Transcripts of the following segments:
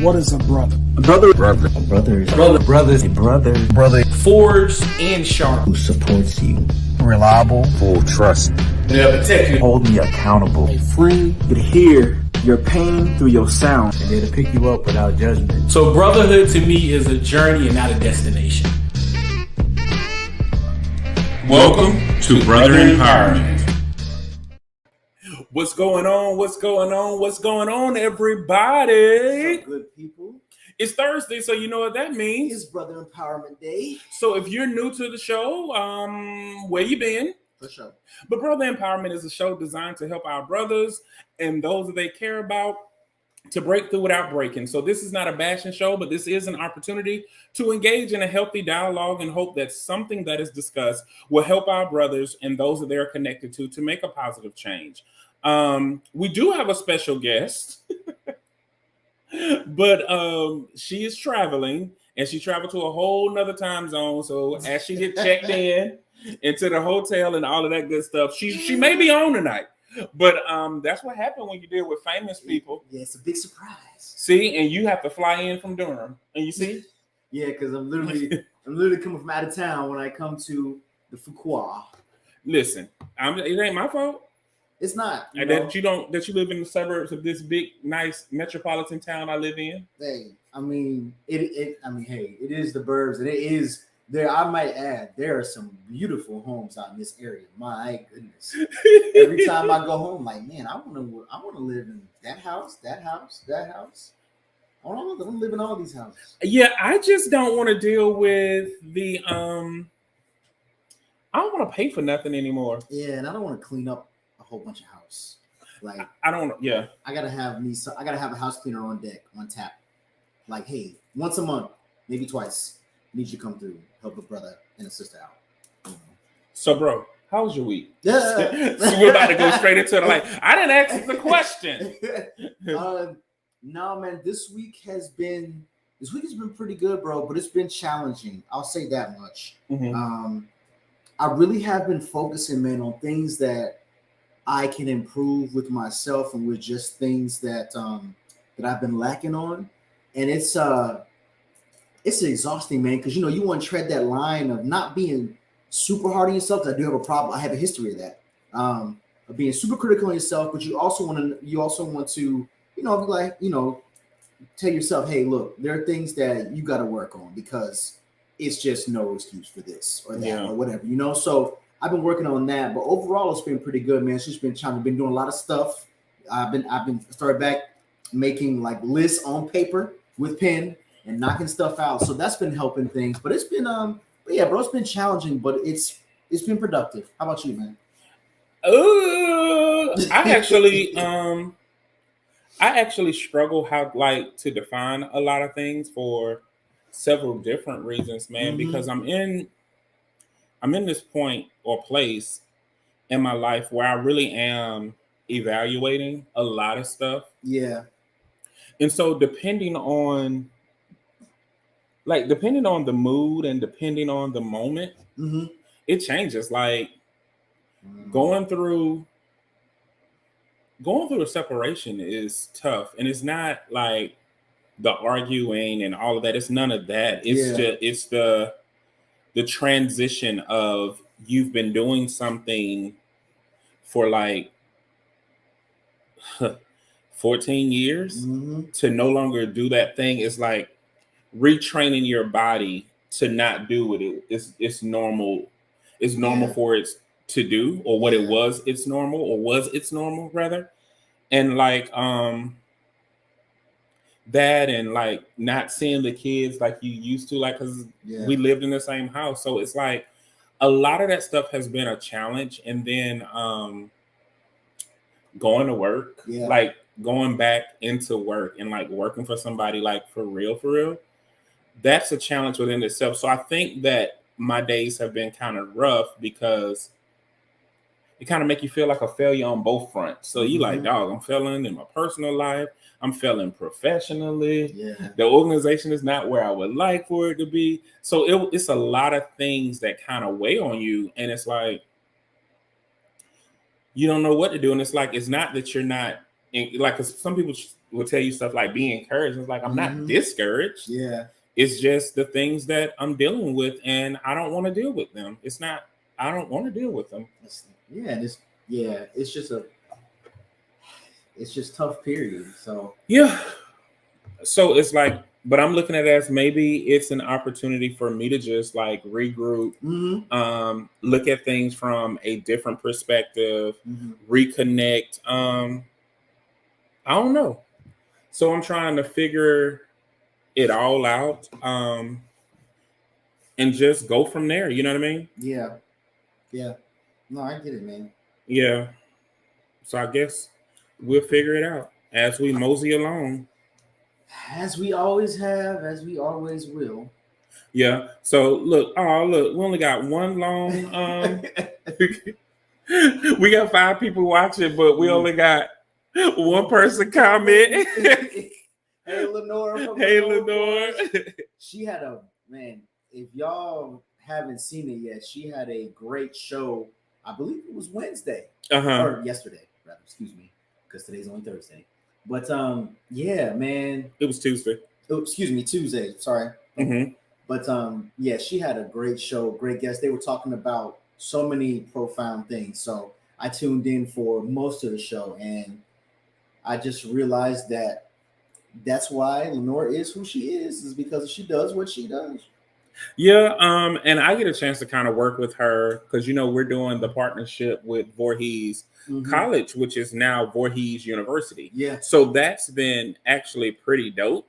What is a brother? A brother. Brother. A brother. Brother. Brother. A brother. Brother. Forged and sharp. Who supports you. Reliable. Full trust. They'll protect you. Hold me accountable. A friend. Could hear your pain through your sound. And there to pick you up without judgment. So brotherhood to me is a journey and not a destination. Welcome to Brother Empowerment. What's going on? What's going on? What's going on, everybody? What's up, good people? It's Thursday, so you know what that means. It's Brother Empowerment Day. So if you're new to the show, where you been? For sure. But Brother Empowerment is a show designed to help our brothers and those that they care about to break through without breaking. So this is not a bashing show, but this is an opportunity to engage in a healthy dialogue and hope that something that is discussed will help our brothers and those that they're connected to make a positive change. We do have a special guest, but she is traveling and she traveled to a whole nother time zone. So as she get checked in into the hotel and all of that good stuff, she may be on tonight. But that's what happened when you deal with famous people. Yeah, it's a big surprise. See, and you have to fly in from Durham. And you see? Yeah, because I'm literally coming from out of town when I come to the Fuqua. Listen, it ain't my fault. It's not. That you live in the suburbs of this big, nice metropolitan town I live in. Hey, hey, it is the burbs, and it is there. I might add, there are some beautiful homes out in this area. My goodness. Every time I go home, like, man, I want to live in that house. I want to live in all these houses. Yeah, I just don't want to deal with the I don't want to pay for nothing anymore. Yeah, and I don't want to clean up a whole bunch of house. Like, I don't. Yeah, I gotta have a house cleaner on deck, on tap. Like, hey, once a month, maybe twice, I need you to come through, help a brother and a sister out. You know? So, bro, how was your week? Yeah. So we're about to go straight into it. Like, I didn't ask the question. No, man, this week has been pretty good, bro, but it's been challenging. I'll say that much. Mm-hmm. I really have been focusing, man, on things that I can improve with myself and with just things that I've been lacking on. And it's exhausting, man, because you want to tread that line of not being super hard on yourself. I do have a problem. I have a history of that. Of being super critical on yourself, but you also want to be like, tell yourself, hey, look, there are things that you got to work on because it's just no excuse for this or that or whatever, So I've been working on that, but overall it's been pretty good, man. It's just been been doing a lot of stuff. I've been started back making like lists on paper with pen and knocking stuff out. So that's been helping things. But it's been it's been challenging, but it's been productive. How about you, man? I actually struggle how to define a lot of things for several different reasons, man, because I'm in this point or place in my life where I really am evaluating a lot of stuff. Yeah. And so depending on the mood and depending on the moment, it changes. Like going through a separation is tough. And it's not like the arguing and all of that. It's none of that. It's the transition of you've been doing something for 14 years to no longer do that thing. It's like retraining your body to not do it. It's normal. It's normal for it to do, or what it was. It's normal, or was it's normal rather. And that, and not seeing the kids like you used to, because we lived in the same house. So it's like a lot of that stuff has been a challenge. And then going to work, going back into work and working for somebody, for real, that's a challenge within itself. So I think that my days have been kind of rough because it kind of make you feel like a failure on both fronts. So you like, dog, I'm failing in my personal life. I'm failing professionally. Yeah. The organization is not where I would like for it to be. So it's a lot of things that kind of weigh on you. And it's like, you don't know what to do. And it's like, it's not that you're not like, 'cause some people will tell you stuff like be encouraged. It's like, I'm not discouraged. Yeah. It's just the things that I'm dealing with, and I don't want to deal with them. I don't want to deal with them. It's just tough period. So yeah. So it's like, but I'm looking at it as maybe it's an opportunity for me to just like regroup, look at things from a different perspective, reconnect. I don't know. So I'm trying to figure it all out, and just go from there. You know what I mean? Yeah. No, I get it, man. Yeah. So I guess we'll figure it out as we mosey along. As we always have, as we always will. Yeah. So look, we only got one long. We got 5 people watching, but we only got one person comment. Hey, Lenore. Hey, Lenore. She had if y'all haven't seen it yet, she had a great show. I believe it was Wednesday or yesterday, rather. Excuse me, because today's only Thursday. But yeah, man, it was Tuesday. Oh, excuse me, Tuesday. Sorry. But yeah, she had a great show, great guest. They were talking about so many profound things. So I tuned in for most of the show, and I just realized that that's why Lenore is who she is because she does what she does. Yeah, and I get a chance to kind of work with her because we're doing the partnership with Voorhees College, which is now Voorhees University. Yeah. So that's been actually pretty dope.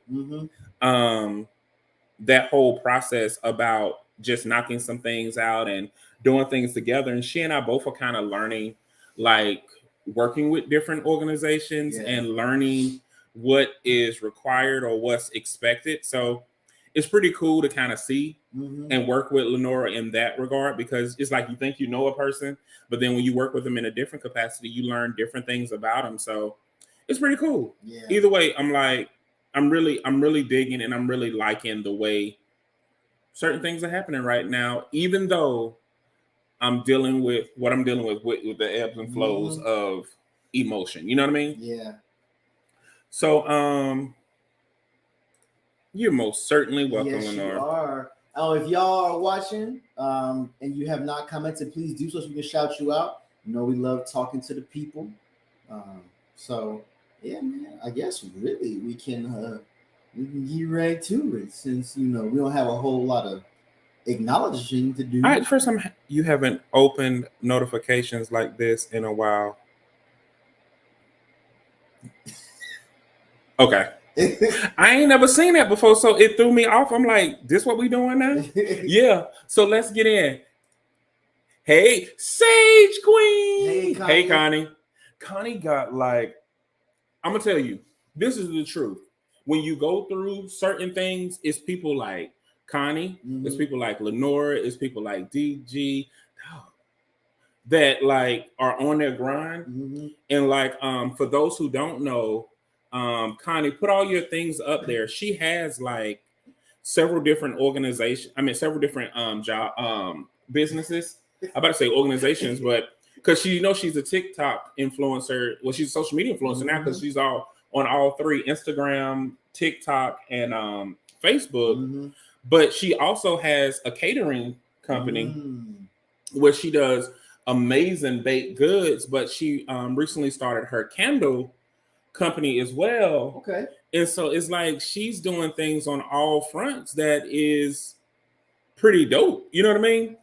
That whole process about just knocking some things out and doing things together. And she and I both are kind of learning, like working with different organizations and learning what is required or what's expected. So it's pretty cool to kind of see and work with Lenora in that regard, because it's like you think you know a person, but then when you work with them in a different capacity, you learn different things about them. So it's pretty cool. Yeah. Either way, I'm really digging, and I'm really liking the way certain things are happening right now, even though I'm dealing with what I'm dealing with the ebbs and flows of emotion. You know what I mean? Yeah. So, you're most certainly welcome, yes, Lenore. You are. Oh, if y'all are watching and you have not commented, please do so we can shout you out. We love talking to the people. So yeah, man, I guess really we can get right to it, since we don't have a whole lot of acknowledging to do. All right, first time you haven't opened notifications like this in a while. Okay. I ain't never seen that before, so it threw me off. I'm like, this what we doing now? Yeah. So let's get in. Hey, Sage Queen. Hey, Connie. Connie got like, I'm gonna tell you, this is the truth. When you go through certain things, it's people like Connie, it's people like Lenora, it's people like DG that like are on their grind. And like for those who don't know, Connie, put all your things up there. She has like several different organizations. I mean, several different businesses. I'm about to say organizations, but because she's a TikTok influencer. Well, she's a social media influencer now because she's on all 3: Instagram, TikTok, and Facebook. But she also has a catering company where she does amazing baked goods. But she recently started her candle company as well. Okay. And so it's like she's doing things on all fronts that is pretty dope. You know what I mean?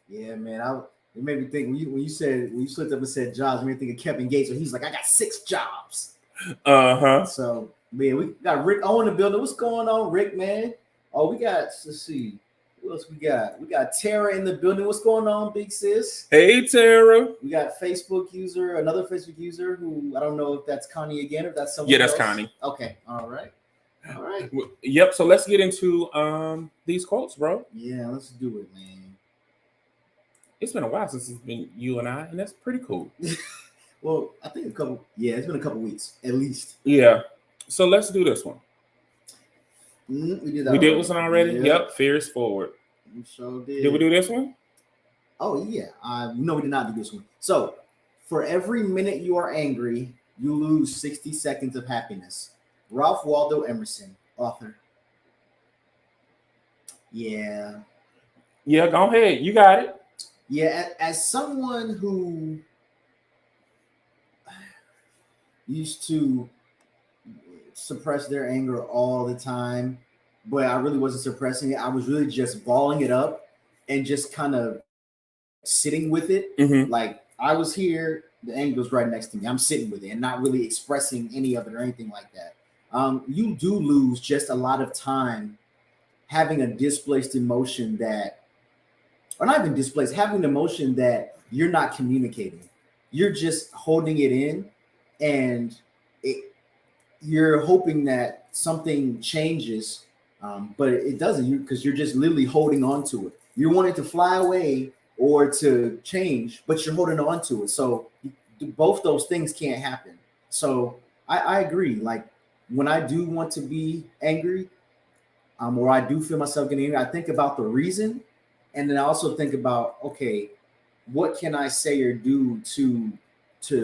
Yeah, man. It made me think when you slipped up and said jobs, it made me think of Kevin Gates, where he's like, I got 6 jobs. So man, we got Rick Owen in the building. What's going on, Rick, man? Oh, we got, let's see. Who else we got? We got Tara in the building. What's going on, big sis? Hey, Tara. We got another Facebook user who I don't know if that's Connie again or if that's someone else. Yeah, that's Connie. Okay. All right. Yep. So let's get into these quotes, bro. Yeah, let's do it, man. It's been a while since it's been you and I, and that's pretty cool. Well, I think it's been a couple weeks at least. Yeah. So let's do this one. We did that. We did this one already? Yeah. Yep. Fears forward. We sure did. Did we do this one? Oh, yeah. No, we did not do this one. So, for every minute you are angry, you lose 60 seconds of happiness. Ralph Waldo Emerson, author. Yeah. Yeah, go ahead. You got it. Yeah, as someone who used to suppress their anger all the time, but I really wasn't suppressing it. I was really just balling it up and just kind of sitting with it. Mm-hmm. Like I was here, the anger was right next to me. I'm sitting with it and not really expressing any of it or anything like that. You do lose just a lot of time having a displaced emotion that, or not even displaced, having an emotion that you're not communicating. You're just holding it in, and you're hoping that something changes, but it doesn't. Because you're just literally holding on to it. You want it to fly away or to change, but you're holding on to it. So both those things can't happen. So I agree. Like when I do want to be angry, or I do feel myself getting angry, I think about the reason, and then I also think about, okay, what can I say or do to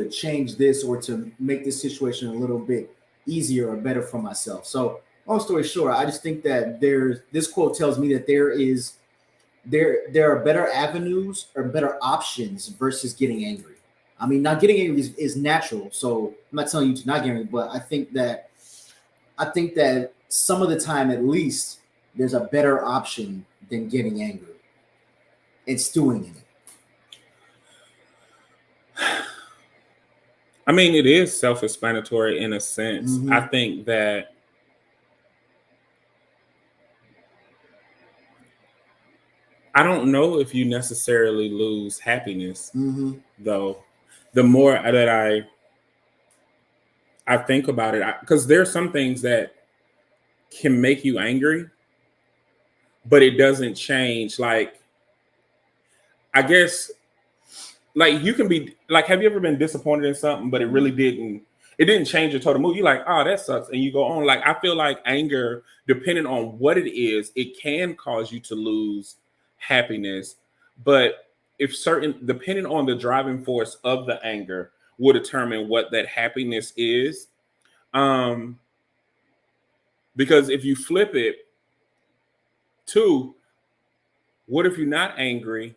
change this or to make this situation a little bit easier or better for myself. So long story short, I just think that this quote tells me that there are better avenues or better options versus getting angry. I mean, not getting angry is natural, so I'm not telling you to not get angry, but I think that some of the time, at least, there's a better option than getting angry and stewing in it. I mean, it is self-explanatory in a sense. Mm-hmm. I think that I don't know if you necessarily lose happiness, though. The more that I think about it, because there are some things that can make you angry, but it doesn't change. Like, I guess, like you can be like, have you ever been disappointed in something, but it really didn't change your total mood? You're like, oh, that sucks. And you go on. Like, I feel like anger, depending on what it is, it can cause you to lose happiness. But depending on the driving force of the anger will determine what that happiness is. Because if you flip it to, what if you're not angry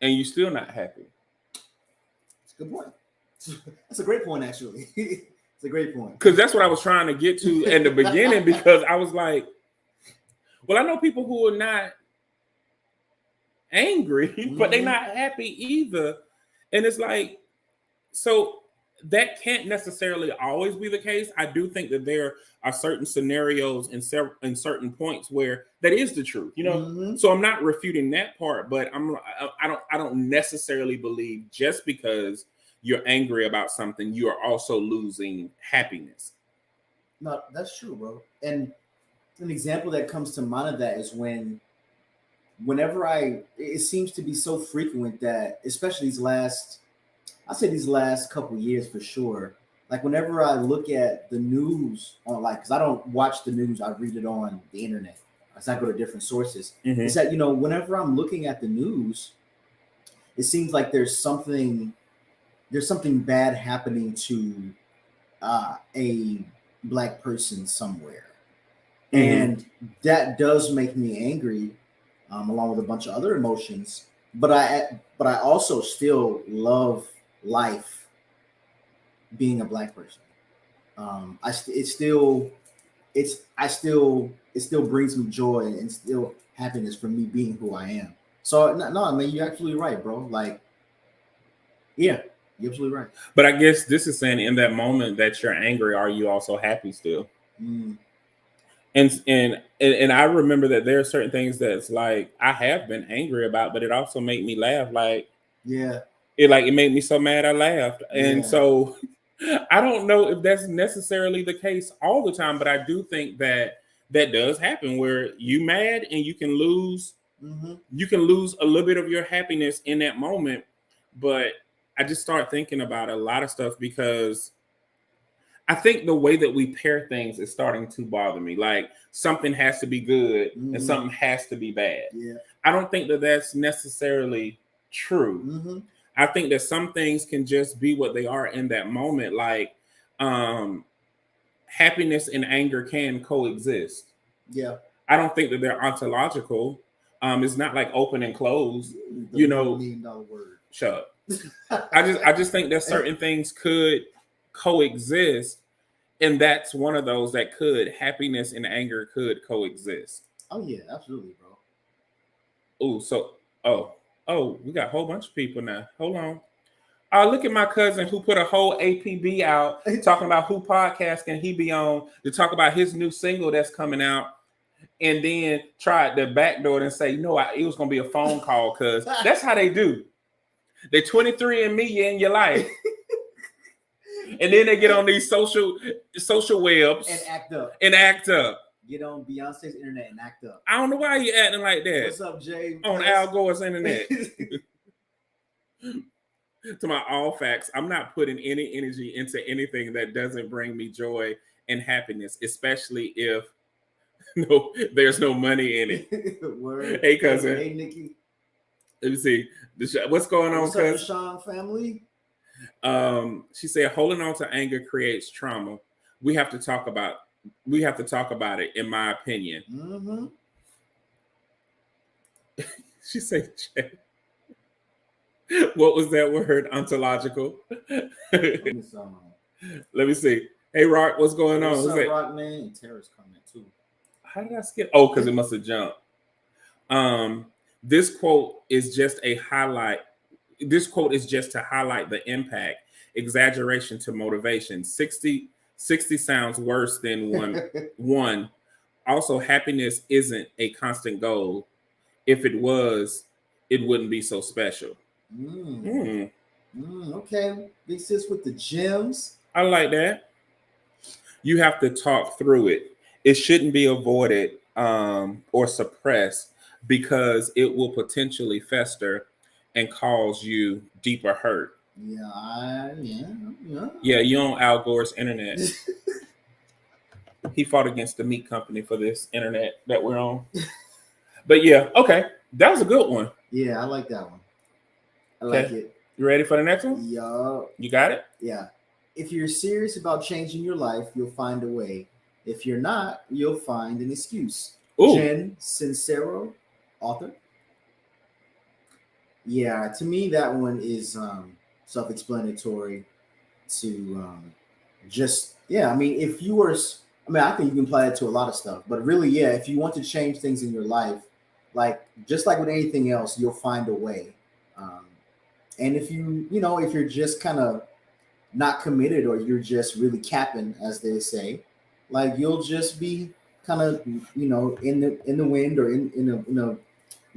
and you're still not happy? It's a good point. That's a great point, actually. It's a great point. Because that's what I was trying to get to in the beginning, because I was like, well, I know people who are not angry, but they're not happy either. And it's like, so that can't necessarily always be the case. I do think that there are certain scenarios and certain points where that is the truth, you know. So I'm not refuting that part, but I don't necessarily believe just because you're angry about something, you are also losing happiness. No, that's true, bro. And an example that comes to mind of that is whenever it seems to be so frequent that, especially these last couple years for sure, like whenever I look at the news on, like, because I don't watch the news, I read it on the internet, as I go to different sources. It's that, you know, whenever I'm looking at the news, it seems like there's something bad happening to a Black person somewhere. And that does make me angry, along with a bunch of other emotions. But I also still love life being a Black person. It still brings me joy and still happiness from me being who I am. So no, I mean, you're absolutely right, bro. Like, yeah, you're absolutely right. But I guess this is saying, in that moment that you're angry, are you also happy still? And I remember that there are certain things that's like I have been angry about, but it also made me laugh. Like, yeah, it made me so mad I laughed. And so I don't know if that's necessarily the case all the time, but I do think that does happen where you mad and you can lose a little bit of your happiness in that moment. But I just start thinking about a lot of stuff, because I think the way that we pair things is starting to bother me. Like, something has to be good and something has to be bad. Yeah. I don't think that that's necessarily true. I think that some things can just be what they are in that moment. Like, happiness and anger can coexist. Yeah. I don't think that they're ontological. It's not like open and closed. The You know, $1 million word. Shut up. I just think that certain things could coexist, and that's one of those that could. Happiness and anger could coexist. Oh yeah, absolutely, bro. We got a whole bunch of people now. Hold on. Look at my cousin who put a whole APB out talking about who podcast can he be on to talk about his new single that's coming out, and then tried the back door and say, no, it was going to be a phone call, because that's how they do. They're 23 and me in your life. And then they get on these social webs and act up. up. Get on Beyonce's internet and act up. I don't know why you acting like that. What's up, Jay? On Al Gore's internet. To my all facts, I'm not putting any energy into anything that doesn't bring me joy and happiness, especially if there's no money in it. Word. Hey, cousin. Hey, Nikki. Let me see. What's going on, cousin? What's up, Deshaun family? She said, holding on to anger creates trauma. We have to talk about it, in my opinion. Mm-hmm. She said, what was that word? Ontological. Let me see. Hey, Rock, what's going on? What's up, Rock, man? And Tara's comment too. How did I skip? Oh, because it must have jumped. This quote is just a highlight. This quote is just to highlight the impact. Exaggeration to motivation. 60 sounds worse than one. Also, happiness isn't a constant goal. If it was, it wouldn't be so special. Okay. Big sis with the gems. I like that. You have to talk through it. It shouldn't be avoided or suppressed, because it will potentially fester and cause you deeper hurt. Yeah. Yeah, you on Al Gore's internet. He fought against the meat company for this internet that we're on. But yeah, okay. That was a good one. Yeah, I like that one. I like it. You ready for the next one? Yeah. You got it? Yeah. If you're serious about changing your life, you'll find a way. If you're not, you'll find an excuse. Ooh. Jen Sincero, author. Yeah, to me, that one is self-explanatory to I mean, if you were, I think you can apply it to a lot of stuff, but really, yeah, if you want to change things in your life, just like with anything else, you'll find a way. And if if you're just kind of not committed, or you're just really capping, as they say, you'll just be kind of, in the wind, or in a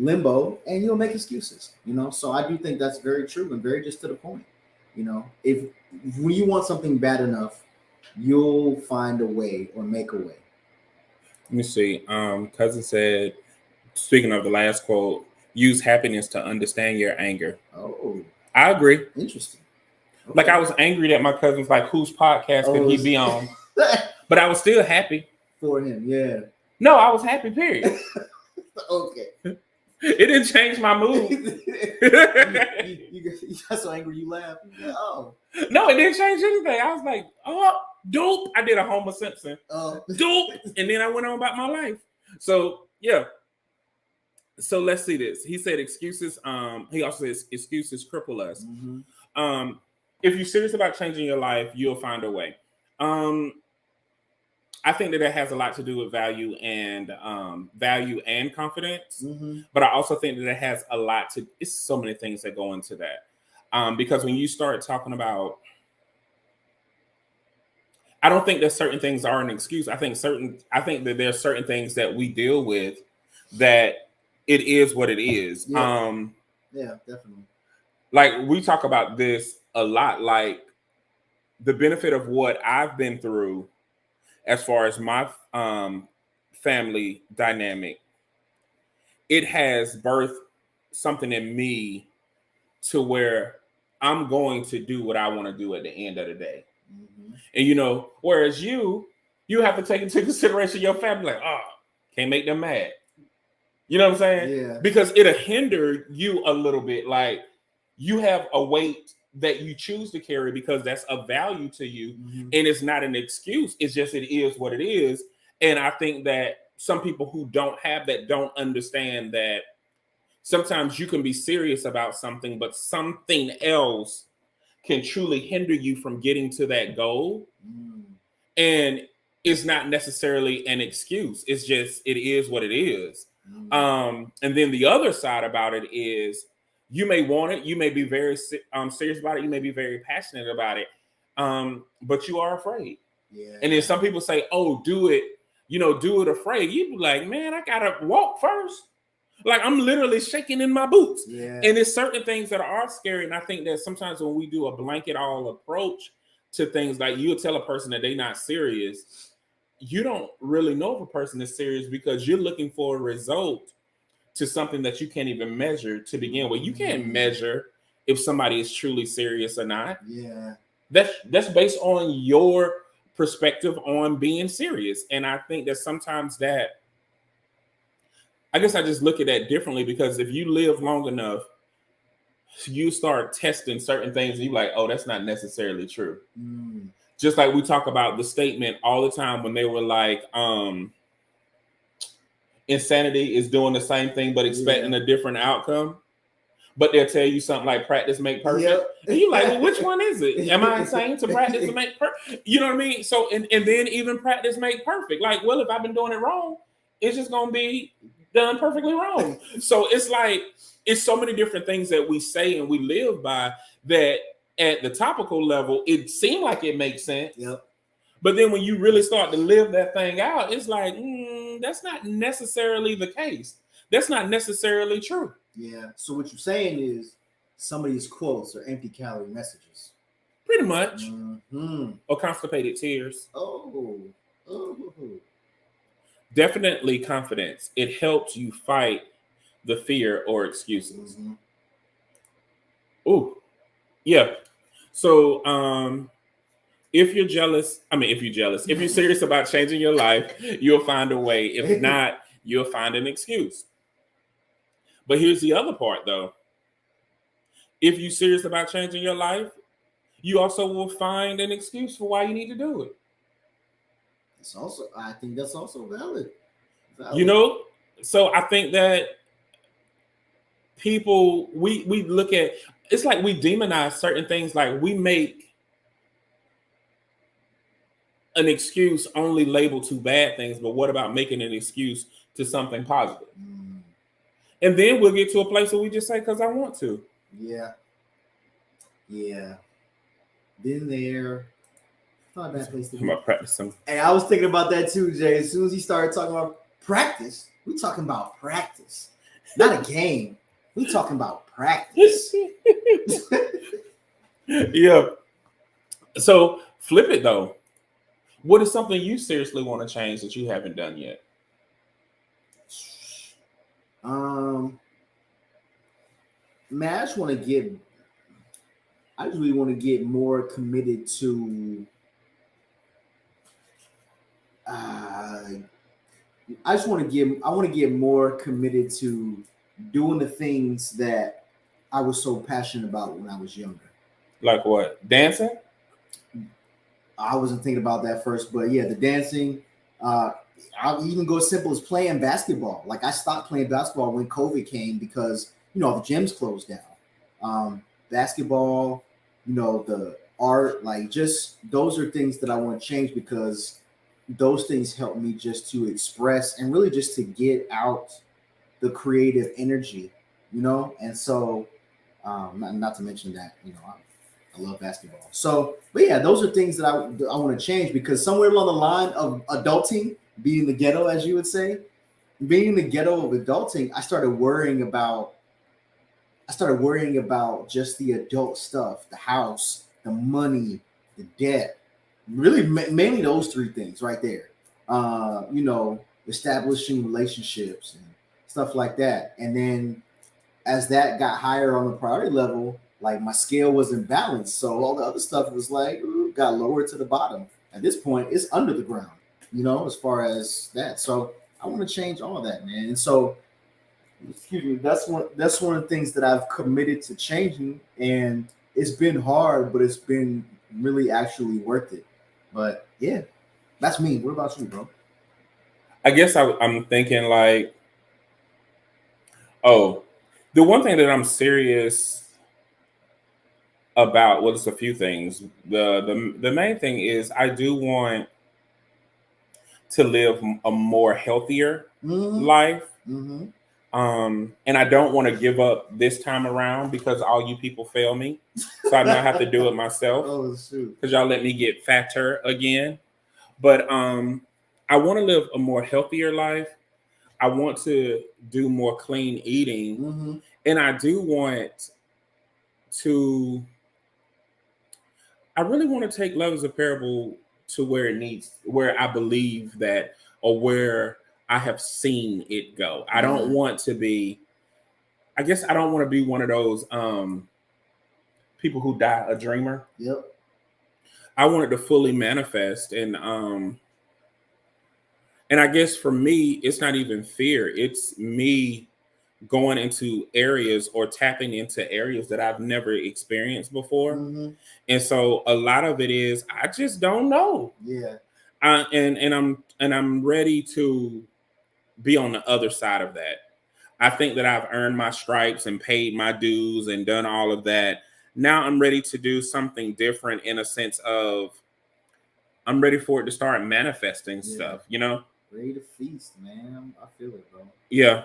limbo, and you'll make excuses, So I do think that's very true and very just to the point. If when you want something bad enough, you'll find a way or make a way. Let me see. Cousin said, speaking of the last quote, use happiness to understand your anger. Oh, I agree. Interesting. Okay. Like, I was angry that my cousin's like, whose podcast could he be on? But I was still happy for him. Yeah. No, I was happy, period. Okay. It didn't change my mood. you got so angry you laughed. Oh. No, it didn't change anything. I was like, oh, dope. I did a Homer Simpson. Dope. And then I went on about my life. So, yeah. So let's see this. He said excuses. He also says excuses cripple us. Mm-hmm. If you're serious about changing your life, you'll find a way. I think that has a lot to do with value and confidence. Mm-hmm. But I also think that it has a lot to. It's so many things that go into that. Because when you start talking about, I don't think that certain things are an excuse. I think that there's certain things that we deal with that it is what it is. Yeah, yeah, definitely. Like, we talk about this a lot, like the benefit of what I've been through as far as my family dynamic. It has birthed something in me to where I'm going to do what I want to do at the end of the day. Mm-hmm. And, whereas you have to take into consideration your family. Like, can't make them mad. You know what I'm saying? Yeah. Because it'll hinder you a little bit. Like, you have a weight that you choose to carry because that's of value to you. And it's not an excuse. It's just, it is what it is. And I think that some people who don't have that don't understand that sometimes you can be serious about something, but something else can truly hinder you from getting to that goal. And it's not necessarily an excuse. It's just, it is what it is. And then the other side about it is, you may want it, you may be very serious about it, you may be very passionate about it, but you are afraid. And then some people say, oh, do it, do it afraid. You be like, man, I gotta walk first. Like, I'm literally shaking in my boots. And there's certain things that are scary. And I think that sometimes when we do a blanket all approach to things, like you'll tell a person that they're not serious, you don't really know if a person is serious because you're looking for a result to something that you can't even measure to begin with. You can't measure if somebody is truly serious or not. That's based on your perspective on being serious. And I think that sometimes that, I guess I just look at that differently, because if you live long enough, you start testing certain things and you're like, oh, that's not necessarily true. Just like we talk about the statement all the time when they were like, insanity is doing the same thing but expecting a different outcome. But they'll tell you something like practice make perfect. And you're like, well, which one is it? Am I insane to practice to make perfect? You know what I mean? So, and then even practice make perfect. Like, well, if I've been doing it wrong, it's just going to be done perfectly wrong. So it's like, it's so many different things that we say and we live by that at the topical level, it seemed like it makes sense. But then when you really start to live that thing out, it's like, that's not necessarily the case. That's not necessarily true. So what you're saying is some of these quotes are empty calorie messages. Pretty much. Or constipated tears. Definitely confidence. It helps you fight the fear or excuses. So, if you're serious about changing your life, you'll find a way. If not, you'll find an excuse. But here's the other part, though. If you're serious about changing your life, you also will find an excuse for why you need to do it. I think that's also valid. So I think that people, we look at, it's like we demonize certain things. Like, we make an excuse only labeled to bad things, but what about making an excuse to something positive? And then we'll get to a place where we just say, because I want to. Been there. Not a bad place to be. I'm about practicing. Hey, I was thinking about that too, Jay. As soon as he started talking about practice, we talking about practice, not a game. We talking about practice. So flip it though. What is something you seriously want to change that you haven't done yet? Man, I just really want to get more committed to. I want to get more committed to doing the things that I was so passionate about when I was younger. Like what? Dancing? I wasn't thinking about that first, but yeah, the dancing. I'll even go as simple as playing basketball. Like, I stopped playing basketball when COVID came because, the gyms closed down. Basketball, the art, like, just those are things that I want to change because those things help me just to express and really just to get out the creative energy, and so not to mention that, I love basketball. So, but yeah, those are things that I want to change because somewhere along the line of adulting, being the ghetto, as you would say, being in the ghetto of adulting, I started worrying about just the adult stuff, the house, the money, the debt, really mainly those three things right there. Establishing relationships and stuff like that. And then as that got higher on the priority level, like, my scale wasn't balanced. So all the other stuff was like, got lower to the bottom. At this point, it's under the ground, as far as that. So I want to change all that, man. And so, excuse me, that's one of the things that I've committed to changing. And it's been hard, but it's been really actually worth it. But yeah, that's me. What about you, bro? I guess I'm thinking like, oh, the one thing that I'm serious about, well, it's a few things. The main thing is I do want to live a more healthier life. Mm-hmm. And I don't want to give up this time around because all you people fail me. So I now have to do it myself. Oh, shoot. Because y'all let me get fatter again. But I want to live a more healthier life. I want to do more clean eating. Mm-hmm. And I do want to, I really want to take Love is a Parable to where I believe that, or where I have seen it go. I don't want to be, I guess I don't want to be one of those people who die a dreamer. Yep. I want it to fully manifest. And I guess for me, it's not even fear. It's me going into areas or tapping into areas that I've never experienced before. Mm-hmm. And so a lot of it is, I just don't know. Yeah. And I'm ready to be on the other side of that. I think that I've earned my stripes and paid my dues and done all of that. Now I'm ready to do something different, in a sense of I'm ready for it to start manifesting stuff, you know? Ready to feast, man. I feel it, bro. Yeah.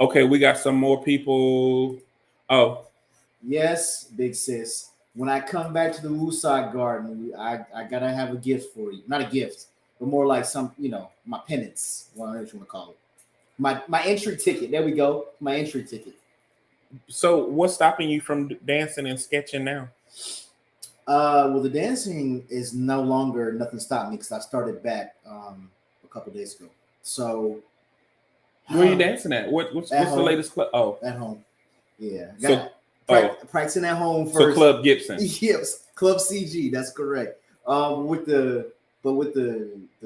Okay, we got some more people. Oh. Yes, big sis. When I come back to the Wooside Garden, I gotta have a gift for you. Not a gift, but more like some, my penance. Whatever you want to call it. My entry ticket. There we go. My entry ticket. So what's stopping you from dancing and sketching now? Well, the dancing is no longer nothing stopped me because I started back a couple days ago. So where are you dancing at? What's the latest club? Oh, at home. Yeah. Practicing at home first. So Club Gibson. Yes, Club CG. That's correct. With the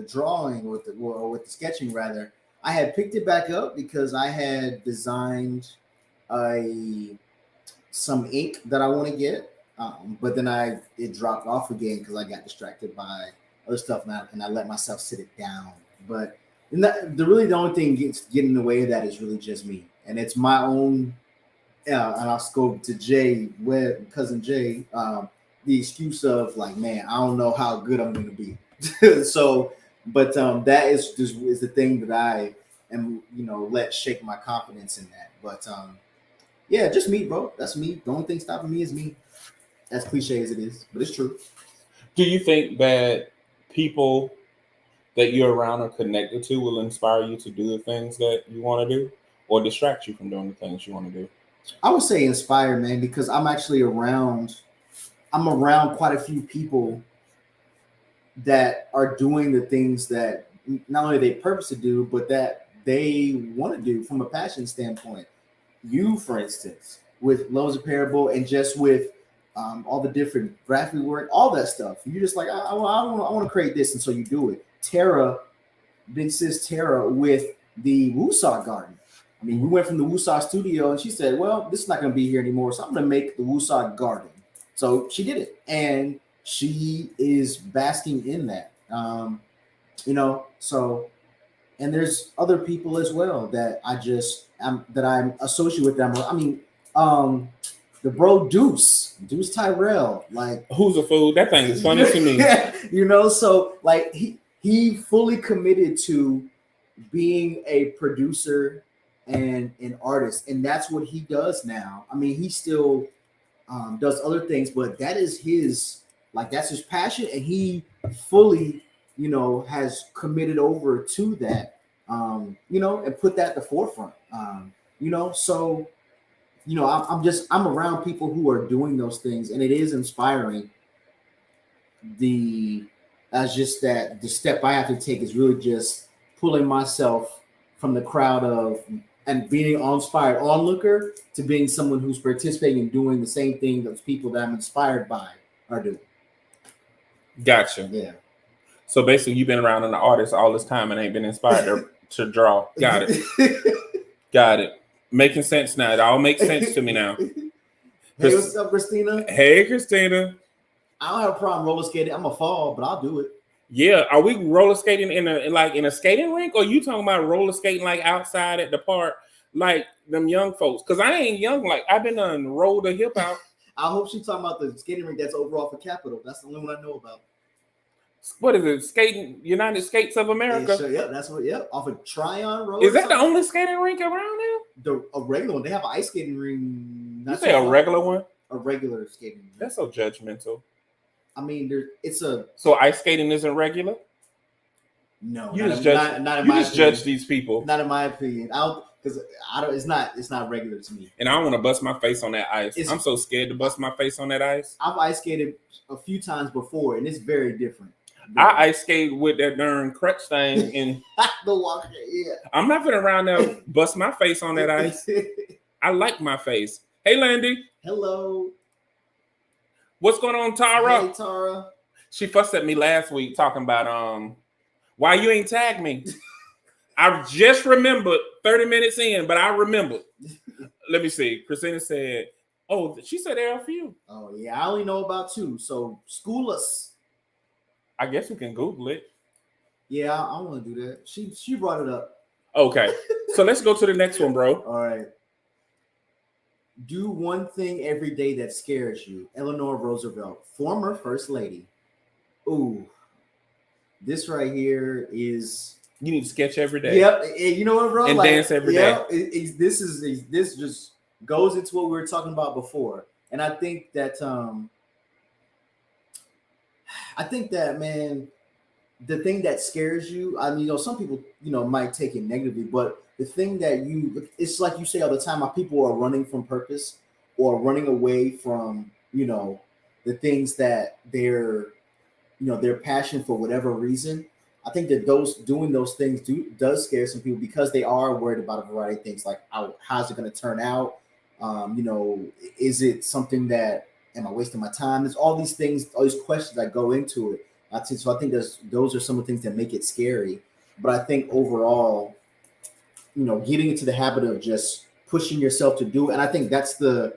drawing or with the sketching rather, I had picked it back up because I had designed some ink that I want to get, but then it dropped off again because I got distracted by other stuff and I let myself sit it down. But the only thing getting in the way of that is really just me, and it's my own. And I'll go to Jay, cousin Jay, the excuse of like, man, I don't know how good I'm going to be. So, but that is the thing that I am, let shake my confidence in that. But yeah, just me, bro. That's me. The only thing stopping me is me. As cliche as it is, but it's true. Do you think that people that you're around or connected to will inspire you to do the things that you want to do, or distract you from doing the things you want to do? I would say inspire, man, because I'm actually around quite a few people that are doing the things that not only they purpose to do, but that they want to do from a passion standpoint. You, for instance, with Love is a Parable and just with all the different graphic work, all that stuff. You're just like, I want to create this, and so you do it. Tara, big sis Tara, with the Wooside Garden. I mean, we went from the Wooside studio, and she said, well, this is not going to be here anymore, so I'm going to make the Wooside Garden. So she did it, and she is basking in that. So, and there's other people as well that I'm associated with them. I mean, the bro Deuce Tyrell, like, who's a fool? That thing is funny to me. So like he fully committed to being a producer and an artist, and that's what he does now. I mean, he still does other things, but that's his passion, and he fully, has committed over to that, and put that at the forefront. So, I'm around people who are doing those things, and it is inspiring. The step I have to take is really just pulling myself from the crowd and being an inspired onlooker to being someone who's participating and doing the same thing that people that I'm inspired by are doing. Gotcha. Yeah. So basically, you've been around an artist all this time and ain't been inspired to draw. Got it. Got it. Making sense now. It all makes sense to me now. Hey, what's up, Christina? Hey, Christina. I don't have a problem roller skating. I'm a fall, but I'll do it. Yeah, are we roller skating in a skating rink, or you talking about roller skating like outside at the park, like them young folks? Because I ain't young. Like I've been on roll the hip out. I hope she's talking about the skating rink that's over off of Capitol. That's the only one I know about. What is it? Skating United Skates of America. Yeah, sure, yeah, that's what. Yeah, off of Tryon Road. Is that the only skating rink around there? A regular one. They have an ice skating ring. You say a regular one? A regular skating rink. That's so judgmental. I mean, so ice skating isn't regular. No, you just judge these people. Not in my opinion. Because It's not regular to me. And I don't want to bust my face on that ice. I'm so scared to bust my face on that ice. I've ice skated a few times before, and it's very different. I ice skate with that darn crutch thing, and the walker. Yeah, I'm not gonna around there bust my face on that ice. I like my face. Hey, Landy. Hello. What's going on, Tara? Hey, Tara. She fussed at me last week talking about why you ain't tagged me. I just remembered 30 minutes in, but I remembered. Let me see. Christina said, "Oh, she said there are a few." Oh yeah, I only know about 2. So school us. I guess we can Google it. Yeah, I want to do that. She brought it up. Okay, so let's go to the next one, bro. All right. Do one thing every day that scares you. Eleanor Roosevelt, former First Lady. Ooh, this right here is. You need to sketch every day. Yep, you know what, bro? And dance every day. This just goes into what we were talking about before, and I think that man, the thing that scares you. I mean, some people might take it negatively, but the thing that it's like you say all the time, how people are running from purpose or running away from the things that they're their passion for whatever reason. I think that doing those things does scare some people because they are worried about a variety of things, like how's it going to turn out? Is it something that am I wasting my time? There's all these things, all these questions that go into it. So I think those are some of the things that make it scary. But I think overall, getting into the habit of just pushing yourself to do it, and I think that's the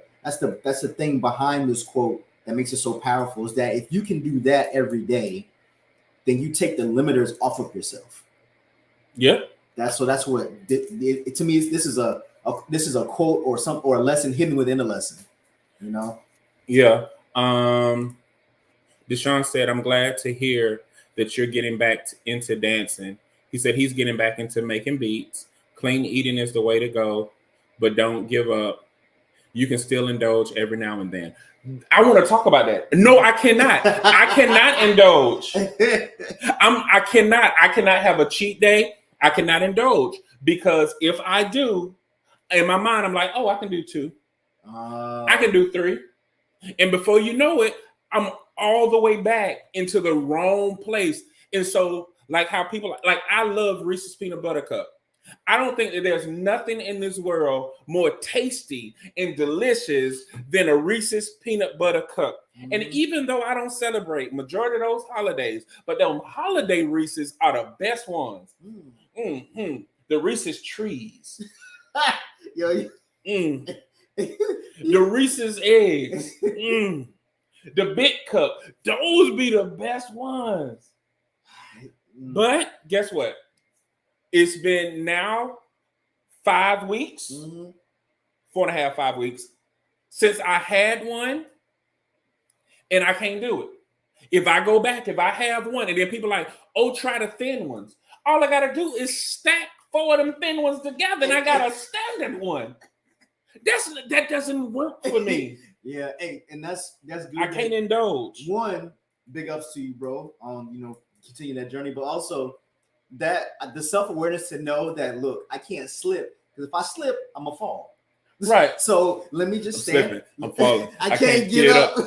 thing behind this quote that makes it so powerful, is that if you can do that every day, then you take the limiters off of yourself. Yeah. That's what to me this is a quote or a lesson hidden within a lesson. Yeah. Deshaun said, "I'm glad to hear that you're getting back into dancing." He said he's getting back into making beats. Clean eating is the way to go, but don't give up. You can still indulge every now and then. I want to talk about that. No, I cannot. I cannot indulge. I cannot have a cheat day. I cannot indulge, because if I do, in my mind, I'm like, oh, I can do 2. I can do 3. And before you know it, I'm all the way back into the wrong place. And so, like how people, like I love Reese's Peanut Butter Cup. I don't think that there's nothing in this world more tasty and delicious than a Reese's Peanut Butter Cup. Mm-hmm. And even though I don't celebrate majority of those holidays, but them holiday Reese's are the best ones. Mm-hmm. The Reese's trees. The Reese's eggs. The Big Cup. Those be the best ones. But guess what? It's been now 5 weeks, 4.5, 5 weeks since I had one, and I can't do it. If I go back, if I have one, and then people are like, oh, try the thin ones. All I got to do is stack 4 of them thin ones together, and I got a standard one. That doesn't work for me. Yeah, hey, and that's good. I can't indulge. One, big ups to you, bro. Continue that journey, but also that the self-awareness to know that, look, I can't slip, because if I slip, I'm gonna fall. Right. So let me just stand. I'm falling. I can't get up.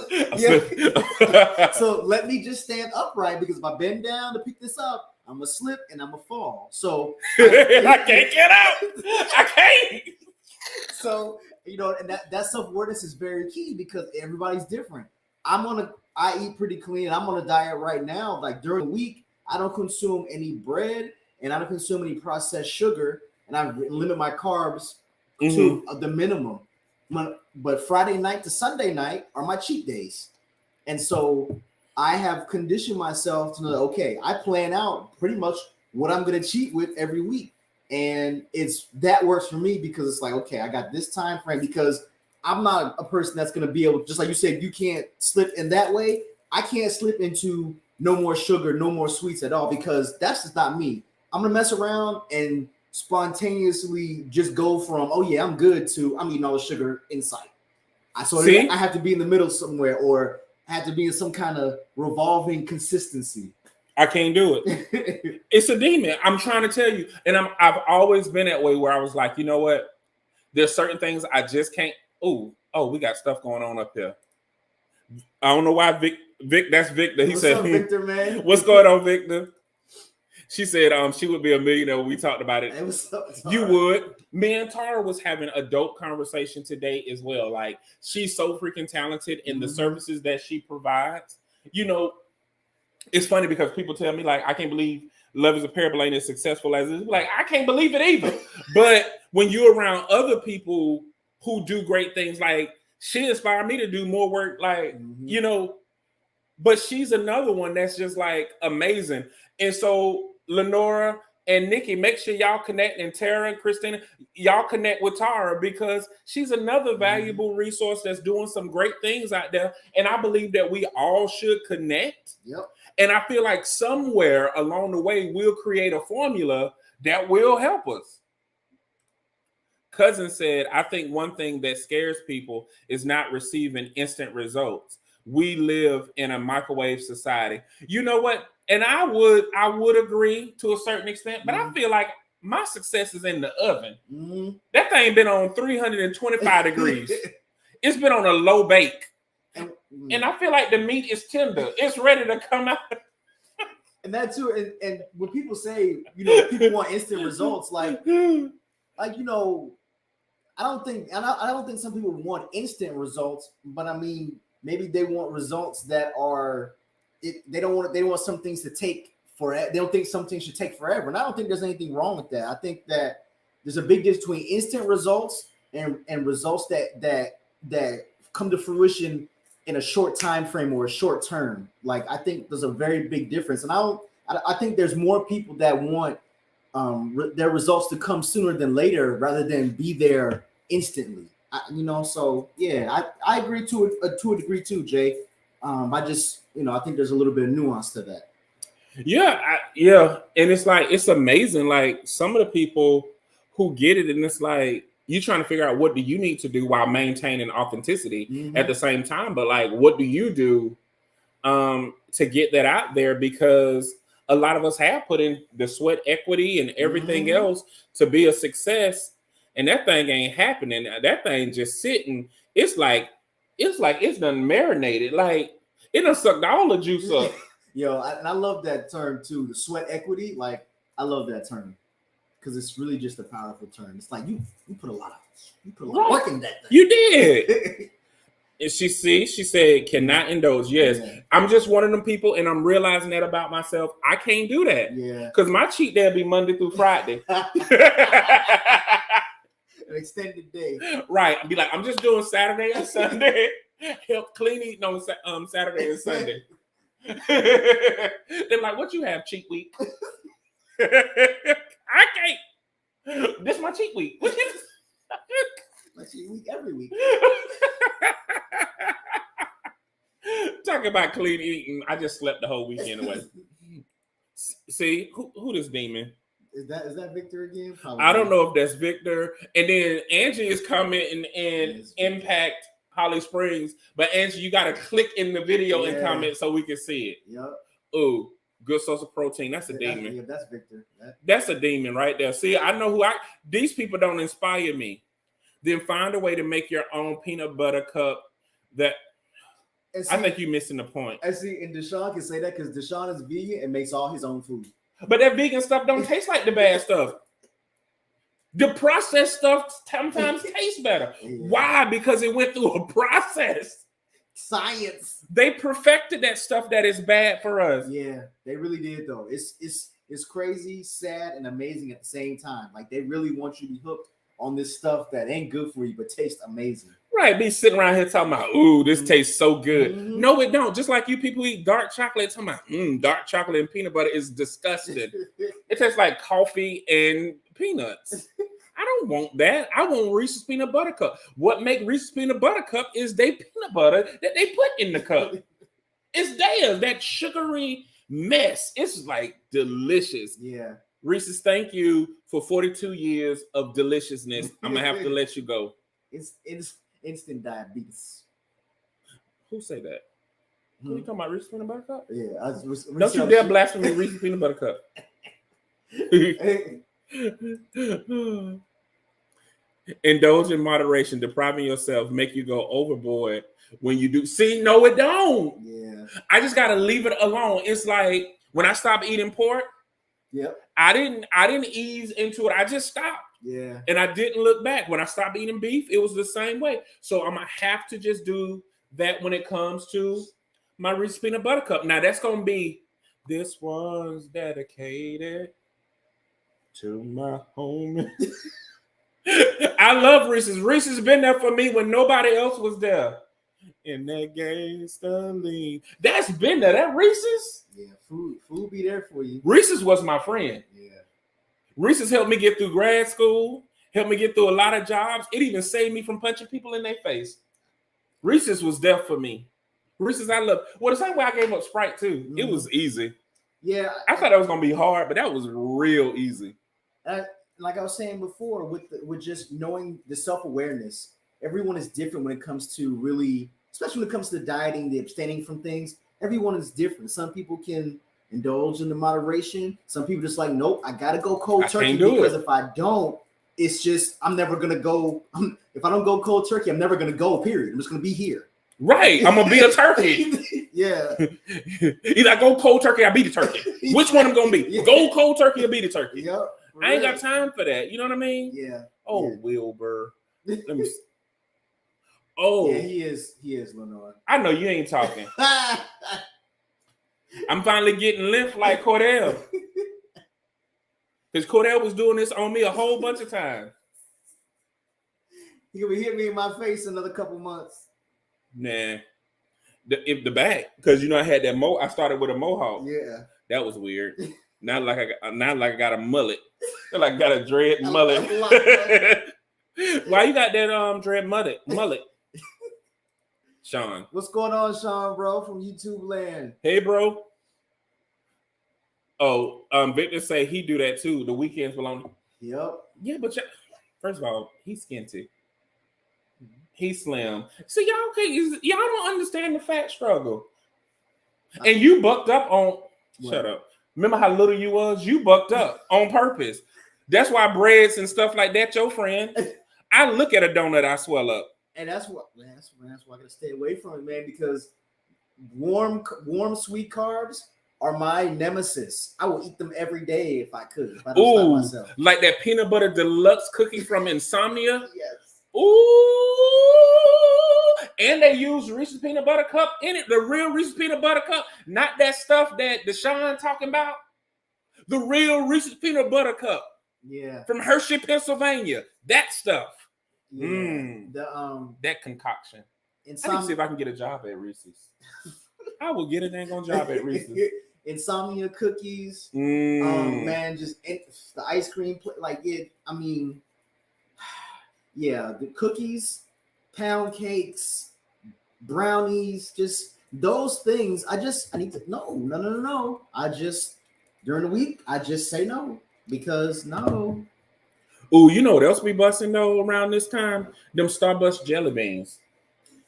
So let me just stand upright, because if I bend down to pick this up, I'm gonna slip and I'm gonna fall. So I can't get out. I can't. So and that self-awareness is very key, because everybody's different. I eat pretty clean. I'm on a diet right now. Like during the week, I don't consume any bread and I don't consume any processed sugar, and I limit my carbs to the minimum. But Friday night to Sunday night are my cheat days. And so I have conditioned myself to know, okay, I plan out pretty much what I'm going to cheat with every week. And that works for me because it's like, okay, I got this time frame because I'm not a person that's going to be able, just like you said, you can't slip in that way. I can't slip into no more sugar, no more sweets at all, because that's just not me. I'm going to mess around and spontaneously just go from, oh yeah, I'm good, to I'm eating all the sugar in sight. I have to be in the middle somewhere, or I have to be in some kind of revolving consistency. I can't do it. It's a demon. I'm trying to tell you. And I've always been that way where I was like, you know what? There's certain things I just can't. Oh, we got stuff going on up here. I don't know why Vic, that's Victor. He said, up, Victor, man? What's going on, Victor? She said she would be a millionaire when we talked about it. Hey, what's up, Tara? You would. Me and Tara was having a dope conversation today as well. Like, she's so freaking talented in the services that she provides. You know, it's funny because people tell me, like, I can't believe Love is a Parable ain't as successful as it is. Like, I can't believe it either. But when you're around other people who do great things, like, she inspired me to do more work, like, you know, but she's another one that's just like amazing. And so Lenora and Nikki, make sure y'all connect, and Tara and Christina, y'all connect with Tara, because she's another valuable resource that's doing some great things out there. And I believe that we all should connect. Yep. And I feel like somewhere along the way, we'll create a formula that will help us. Cousin said, I think one thing that scares people is not receiving instant results. We live in a microwave society. You know what? And I would agree to a certain extent, but I feel like my success is in the oven. That thing been on 325 degrees. It's been on a low bake. And I feel like the meat is tender. It's ready to come out. And that too, and when people say, you know, people want instant results, like you know, I don't think some people want instant results, but I mean, maybe they want results that are they want some things to take forever. They don't think some things should take forever. And I don't think there's anything wrong with that. I think that there's a big difference between instant results and results that come to fruition in a short time frame or a short term. Like, I think there's a very big difference. And I think there's more people that want their results to come sooner than later rather than be there instantly. So yeah, I agree to a degree too, Jay. I just, I think there's a little bit of nuance to that. Yeah, and it's like, it's amazing. Like, some of the people who get it, and it's like, you're trying to figure out what do you need to do while maintaining authenticity at the same time. But like, what do you do to get that out there? Because a lot of us have put in the sweat equity and everything else to be a success, and that thing ain't happening. That thing just sitting. It's like it's done marinated. Like, it done sucked all the juice up. And I love that term too, the sweat equity. Like, I love that term because it's really just a powerful term. It's like you put a lot of work in that thing. You did. And she said, cannot indulge. Yes. Yeah. I'm just one of them people, and I'm realizing that about myself. I can't do that. Yeah. Because my cheat day will be Monday through Friday. An extended day. Right. I'll be like, I'm just doing Saturday and Sunday. Help clean eating on Saturday and Sunday. They're like, what you have, cheat week? I can't. This is my cheat week. My cheat week every week. Talking about clean eating. I just slept the whole weekend away. See, who this demon? Is that Victor again? Probably. I don't know if that's Victor. And then Angie is commenting in Impact Holly Springs. But Angie, you got to click in the video and comment so we can see it. Yep. Ooh, good source of protein. That's a demon. That's Victor. That's a demon right there. See, I know these people don't inspire me. Then find a way to make your own peanut butter cup. I think you're missing the point. And Deshaun can say that because Deshaun is vegan and makes all his own food. But that vegan stuff don't taste like the bad stuff. The processed stuff sometimes tastes better. Yeah. Why? Because it went through a process. Science. They perfected that stuff that is bad for us. Yeah, they really did though. It's crazy, sad, and amazing at the same time. Like, they really want you to be hooked on this stuff that ain't good for you but tastes amazing. Right, be sitting around here talking about, ooh, this tastes so good. Mhm. No, it don't. Just like you people eat dark chocolate, talking about, dark chocolate and peanut butter is disgusting. It tastes like coffee and peanuts. I don't want that. I want Reese's peanut butter cup. What make Reese's peanut butter cup is they peanut butter that they put in the cup. It's theirs, that sugary mess. It's like delicious. Yeah. Reese's, thank you for 42 years of deliciousness. I'm gonna have to let you go. It's instant diabetes. Who say that? Who you talking about? Reese's peanut butter cup? Yeah. Don't you dare blaspheme Reese's peanut butter cup. Indulge in moderation. Depriving yourself make you go overboard when you do. See, no, it don't. Yeah. I just gotta leave it alone. It's like when I stopped eating pork. Yep. I didn't ease into it. I just stopped. Yeah. And I didn't look back. When I stopped eating beef, it was the same way. So I'm gonna have to just do that when it comes to my Reese's peanut butter cup. Now that's gonna be, this one's dedicated to my home. I love Reese's. Reese's been there for me when nobody else was there. In that gangsta lean. That's been there. That Reese's. Yeah. Food be there for you. Reese's was my friend. Yeah. Reese's helped me get through grad school, helped me get through a lot of jobs. It even saved me from punching people in their face. Reese's was there for me. Reese's, I love. Well, the same way I gave up Sprite too. It was easy. Yeah. I thought that was gonna be hard, but that was real easy. Like I was saying before, with just knowing the self-awareness, everyone is different when it comes to really, especially when it comes to the dieting, the abstaining from things. Everyone is different. Some people can indulge in the moderation. Some people just like, nope, I gotta go cold turkey because if I don't, it's just I'm never gonna go. If I don't go cold turkey, I'm never gonna go. Period. I'm just gonna be here. Right, I'm gonna be a turkey. Yeah. Either I go cold turkey, I be the turkey. Which one I'm gonna be? Yeah. Go cold turkey or be the turkey? Yep. I ain't got time for that. You know what I mean? Yeah. Oh, yeah. Wilbur. Let me. Oh, yeah, he is, Lenore. I know you ain't talking. I'm finally getting limp like Cordell. Because Cordell was doing this on me a whole bunch of times. He'll be hitting me in my face another couple months. Nah. The back. Because I had that I started with a mohawk. Yeah. That was weird. Not like I got a mullet. Like I got a dread mullet. Why you got that dread mullet? Sean. What's going on, Sean, bro, from YouTube land? Hey, bro. Oh, Victor say he do that too. The weekends belong. Yep. Yeah, but first of all, he's skinty. He's slim. See, y'all don't understand the fat struggle. And you bucked up on. Shut up. Remember how little you was? You bucked up on purpose. That's why breads and stuff like that, your friend. I look at a donut, I swell up. And that's why I gotta stay away from it, man, because warm sweet carbs are my nemesis. I will eat them every day if I could. If I don't stop myself. Like that peanut butter deluxe cookie from Insomnia. Yes. Ooh, and they use Reese's peanut butter cup in it. The real Reese's peanut butter cup, not that stuff that Deshaun talking about. The real Reese's peanut butter cup. Yeah. From Hershey, Pennsylvania. That stuff. Yeah. That concoction. I need to see if I can get a job at Reese's. I will get a dang on job at Reese's. Insomnia cookies. Man, just the ice cream, like it. I mean. Yeah, the cookies, pound cakes, brownies, just those things. I need to no. During the week, I just say no because no. Oh, you know what else be busting though around this time? Them Starbucks jelly beans.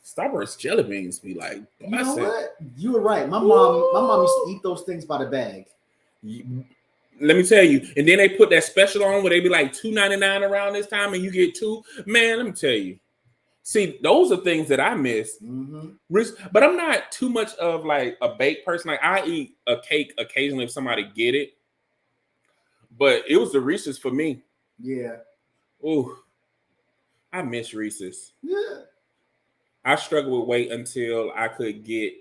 Starburst jelly beans be like, you know what? You were right. My mom used to eat those things by the bag. Let me tell you, and then they put that special on where they be like $2.99 around this time, and you get two. Man, let me tell you. See, those are things that I miss. Mm-hmm. But I'm not too much of like a baked person. Like I eat a cake occasionally if somebody get it. But it was the Reese's for me. Yeah. Ooh, I miss Reese's. Yeah. I struggled with weight until I could get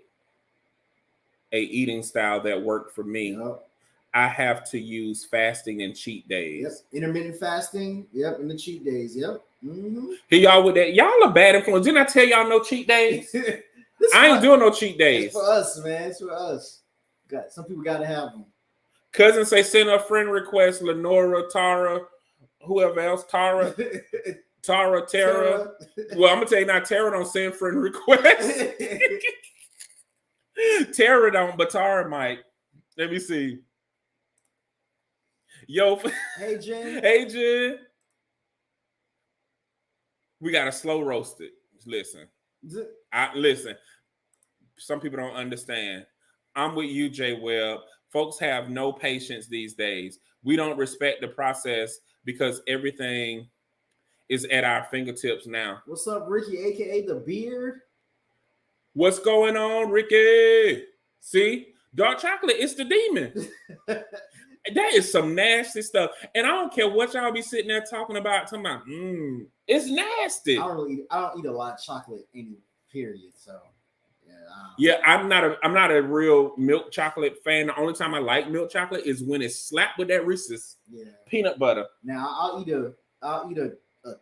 a eating style that worked for me. Yep. I have to use fasting and cheat days. Yep. Intermittent fasting. Yep. And the cheat days. Yep. Here y'all with that. Y'all a bad influence. Didn't I tell y'all no cheat days? I ain't doing no cheat days. It's for us, man. It's for us. Some people got to have them. Cousin say send a friend request. Lenora, Tara, whoever else. Tara. Well, I'm gonna tell you now. Tara don't send friend requests. Tara don't, but Tara might. Let me see. Yo. Hey Jen. Hey Jen. We gotta slow roast it. Listen. Listen. Some people don't understand. I'm with you, Jay Webb. Folks have no patience these days. We don't respect the process because everything is at our fingertips now. What's up, Ricky, aka the Beard? What's going on, Ricky? See, dark chocolate, it's the demon. That is some nasty stuff. And I don't care what y'all be sitting there talking about it's nasty. I don't eat a lot of chocolate any period. So I'm not a real milk chocolate fan. The only time I like milk chocolate is when it's slapped with that Reese's peanut butter. Now I'll eat a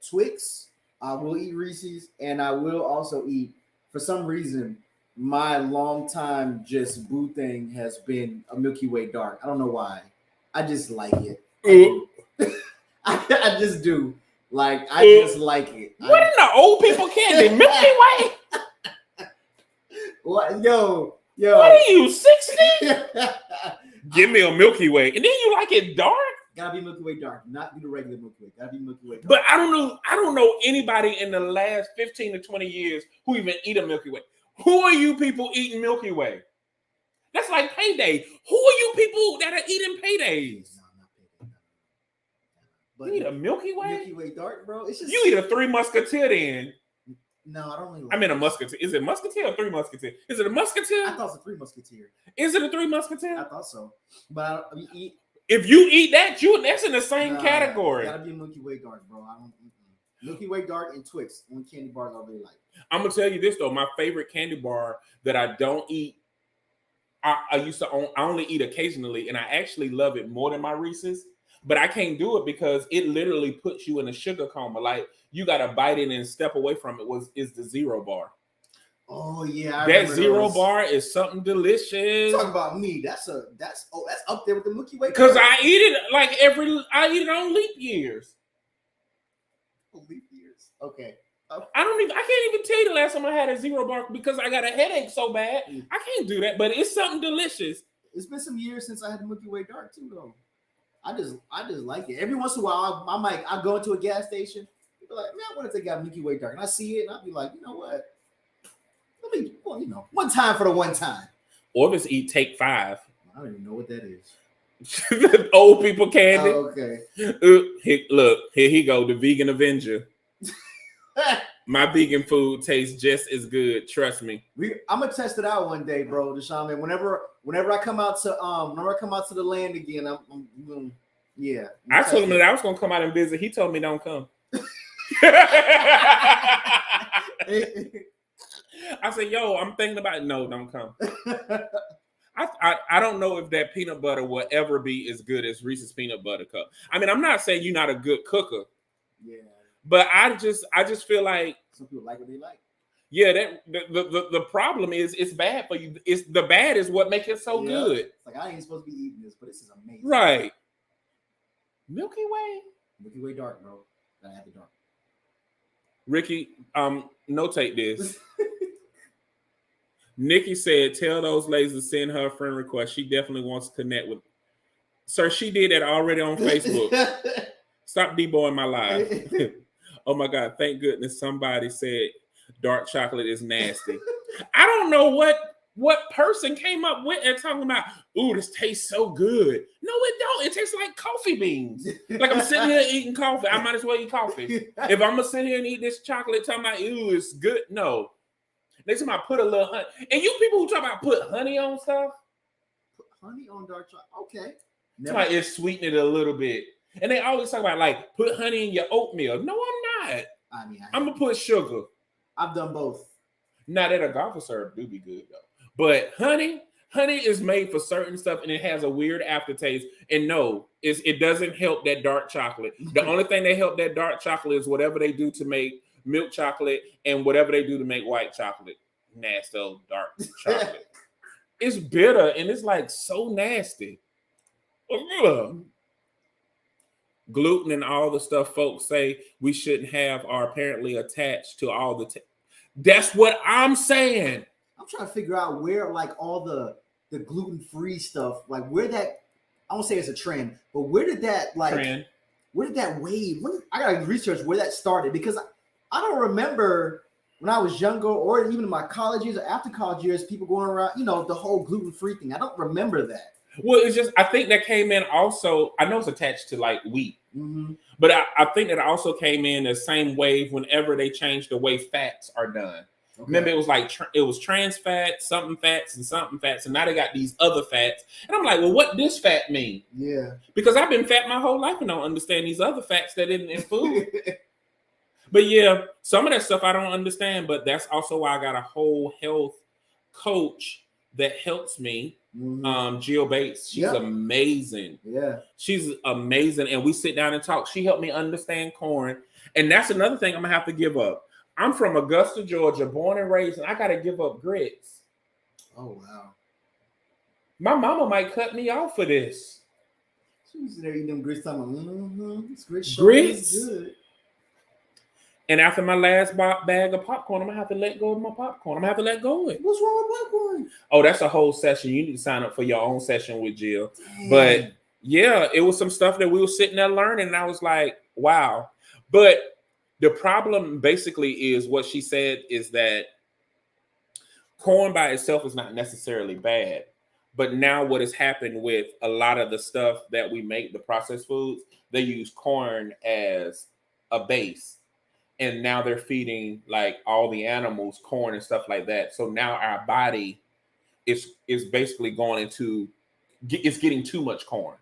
Twix. I will eat Reese's, and I will also eat. For some reason, my long time just boo thing has been a Milky Way dark. I don't know why. I just like it. I just do. Like I just like it. What in the old people candy? Milky Way? What? Yo. What are you, 60? Give me a Milky Way. And then you like it dark? Gotta be Milky Way dark, not be the regular Milky Way. Gotta be Milky Way dark. But I don't know anybody in the last 15 to 20 years who even eat a Milky Way. Who are you people eating Milky Way? That's like payday. Who are you people that are eating paydays? No, not payday. But you eat a Milky Way? Milky Way dark, bro. It's just you eat a Three Musketeer then. No, I don't really like I mean a Musketeer. Is it Musketeer or Three Musketeer? Is it a Musketeer? I thought it was a Three Musketeer. Is it a Three Musketeer? I thought so. But if you eat that, that's in the same category. Gotta be Milky Way dark, bro. I don't Milky Way dark and Twix. Only candy bars I really like. I'm gonna tell you this though. My favorite candy bar that I don't eat, I only eat occasionally, and I actually love it more than my Reese's. But I can't do it because it literally puts you in a sugar coma. Like you gotta bite it and step away from it. Is the Zero bar? Oh yeah, that Zero bar is something delicious. Talk about me. That's up there with the Milky Way. Because I eat it I eat it on leap years. Leap years. Okay. I can't even tell you the last time I had a Zero bar because I got a headache so bad. I can't do that, but it's something delicious. It's been some years since I had the Milky Way dark too, though. I just like it. Every once in a while, I go into a gas station. People like, man, I wonder if they got Milky Way dark, and I see it, and I'll be like, you know what? One time for the one time. Or if it's Take 5. I don't even know what that is. Old people candy. Oh, okay. Look, here he go, the vegan Avenger. My vegan food tastes just as good. Trust me. I'm gonna test it out one day, bro. Deshaun, man. Whenever I come out to the land again, I'm yeah. I told him that I was gonna come out and visit. He told me don't come. I said, yo, I'm thinking about it. No, don't come. I don't know if that peanut butter will ever be as good as Reese's peanut butter cup. I mean, I'm not saying you're not a good cooker. Yeah. But I just feel like some people like what they like. Yeah, that the problem is it's bad for you. It's the bad is what makes it so good. It's like I ain't supposed to be eating this, but this is amazing. Right. Milky Way dark, bro. Gotta have the dark. Ricky, notate this. Nikki said, tell those ladies to send her a friend request. She definitely wants to connect with. Sir, she did that already on Facebook. Stop deboing my life. Oh my God, thank goodness somebody said dark chocolate is nasty. I don't know what person came up with and talking about, ooh, this tastes so good. No, it don't. It tastes like coffee beans. Like I'm sitting here eating coffee. I might as well eat coffee. If I'm gonna sit here and eat this chocolate talking about, ooh, it's good. No. Next time I put a little honey. And you people who talk about put honey on stuff. Put honey on dark chocolate. Okay. Like it sweeten it a little bit. And they always talk about like put honey in your oatmeal. No, I'm not. I mean, I'm gonna put sugar. I've done both. Now that agave syrup do be good though. But honey Honey is made for certain stuff, and it has a weird aftertaste. And no, it doesn't help that dark chocolate. The only thing that help that dark chocolate is whatever they do to make milk chocolate and whatever they do to make white chocolate. Nasty old dark chocolate. It's bitter and it's like so nasty. Ugh. Gluten and all the stuff folks say we shouldn't have are apparently attached to all the. That's what I'm saying. I'm trying to figure out where like all the gluten-free stuff, like where that, I won't say it's a trend, but where did that like trend? Where did that wave? I gotta research where that started because I don't remember when I was younger or even in my college years or after college years, people going around, the whole gluten-free thing. I don't remember that. Well, it's just, I think that came in also, I know it's attached to like wheat, but I think that also came in the same wave whenever they changed the way fats are done. Okay. Remember, it was like, it was trans fats, something fats, and now they got these other fats. And I'm like, well, what does fat mean? Yeah. Because I've been fat my whole life and don't understand these other fats that in food. But yeah, some of that stuff I don't understand, but that's also why I got a whole health coach that helps me. Jill Bates, she's amazing. Yeah, she's amazing, and we sit down and talk. She helped me understand corn, and that's another thing I'm gonna have to give up. I'm from Augusta, Georgia, born and raised, and I gotta give up grits. Oh wow! My mama might cut me off for this. She was there eating them grits. This grits. Good. And after my last bag of popcorn, I'm gonna have to let go of my popcorn. I'm gonna have to let go of it. What's wrong with popcorn? Oh, that's a whole session. You need to sign up for your own session with Jill. Damn. But yeah, it was some stuff that we were sitting there learning, and I was like, wow. But the problem basically is what she said is that corn by itself is not necessarily bad. But now what has happened with a lot of the stuff that we make, the processed foods, they use corn as a base. And now they're feeding like all the animals corn and stuff like that. So now our body is basically going into, it's getting too much corn.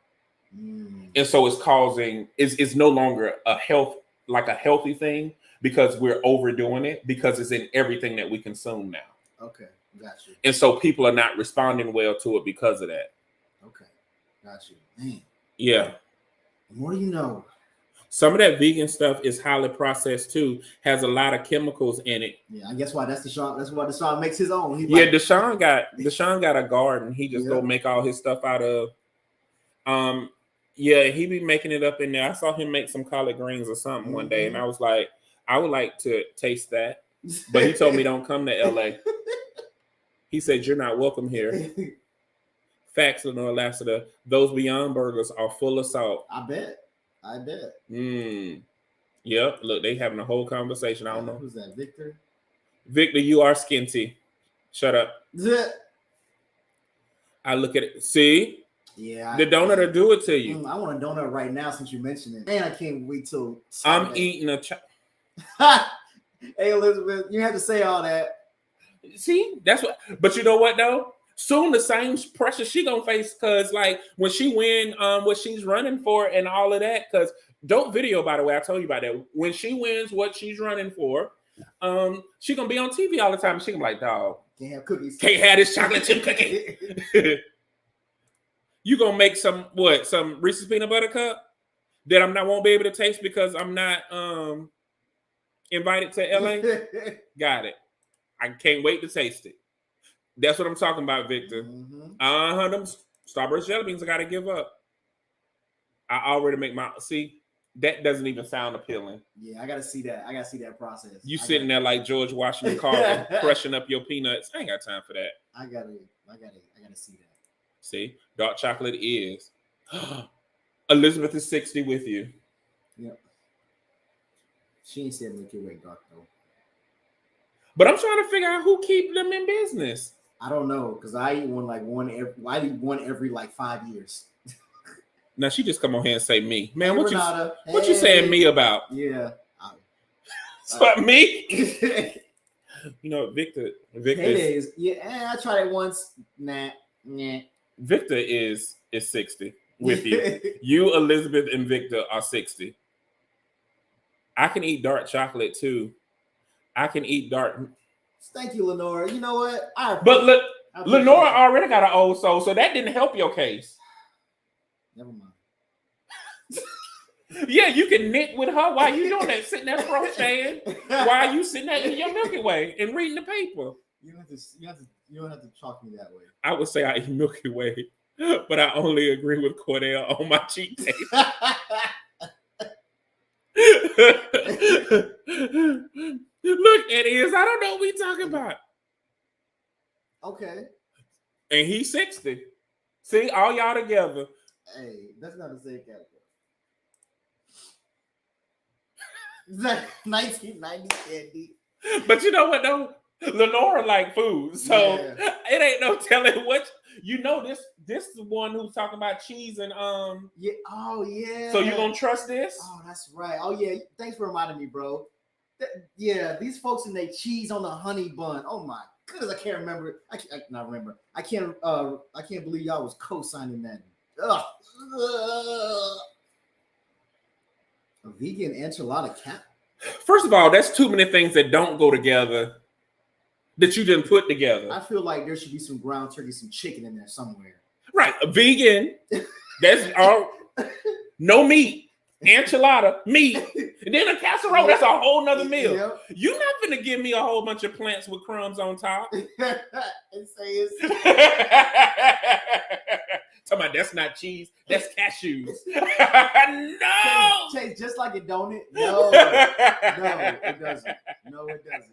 And so it's causing, it's no longer a healthy thing because we're overdoing it because it's in everything that we consume now. Okay, got you. And so people are not responding well to it because of that. Okay, got you. Man. Yeah. What do you know? Some of that vegan stuff is highly processed too, has a lot of chemicals in it. Yeah, I guess why Deshaun. That's why Deshaun makes his own. Deshaun got a garden. He just go make all his stuff out of. He be making it up in there. I saw him make some collard greens or something one day, and I was like, I would like to taste that, but he told me don't come to LA. He said you're not welcome here. Facts, Lenore Lassiter. Those Beyond Burgers are full of salt. I bet. Yep. Look, they having a whole conversation. I don't know. Who's that? Victor? Victor, you are skinty. Shut up. I look at it. See? Yeah. The donut will do it to you. I want a donut right now since you mentioned it. Man, I can't wait till Saturday. I'm eating a Hey, Elizabeth, you have to say all that. See? That's what. But you know what, though? Soon the same pressure she gonna face because like when she win what she's running for and all of that, because dope video, by the way, I told you about that. When she wins what she's running for, she gonna be on TV all the time. She gonna be like, dog, can't have cookies. Can't have this chocolate chip cookie. You gonna make some Reese's peanut butter cup that won't be able to taste because I'm not invited to LA? Got it. I can't wait to taste it. That's what I'm talking about, Victor. Them Starburst jelly beans I gotta give up. I already make that doesn't even sound appealing. Yeah, I gotta see that. I gotta see that process. You sitting there like George Washington Carver, crushing up your peanuts. I ain't got time for that. I gotta see that. See, dark chocolate is. Elizabeth is 60 with you. Yep. She ain't said make your way dark though. But I'm trying to figure out who keep them in business. I don't know because I eat one every like 5 years. Now she just come on here and say me, man. What you saying me about? Yeah, what me? You know, Victor. Yeah, I tried it once. Nah. Victor is 60 with you. You, Elizabeth, and Victor are 60. I can eat dark chocolate too. I can eat dark. Thank you, Lenora. You know what? But look, Lenora already got an old soul, so that didn't help your case. Never mind. Yeah, you can knit with her while you doing that, sitting there crocheting, while you sitting there in your Milky Way and reading the paper. You don't have to talk to me that way. I would say I eat Milky Way, but I only agree with Cordell on my cheat day. Look, it is. I don't know what we talking about. Okay. And he's 60. See, all y'all together. Hey, that's not the same category. 1990 candy. But you know what though? Lenora like food, so it ain't no telling what This is the one who's talking about cheese and Yeah. Oh yeah. So you gonna trust this? Oh, that's right. Oh yeah. Thanks for reminding me, bro. Yeah, these folks and they cheese on the honey bun. Oh my goodness, I can't remember. I can't believe y'all was co-signing that. Ugh. A vegan enchilada cat. First of all, that's too many things that don't go together that you didn't put together. I feel like there should be some ground turkey, some chicken in there somewhere. Right, a vegan. That's all. No meat, enchilada, meat, and then a casserole. That's a whole nother meal. Yep. You're not gonna give me a whole bunch of plants with crumbs on top. And say it's talking about that's not cheese, that's cashews. No, tastes just like it, don't it? No, it doesn't. No, it doesn't.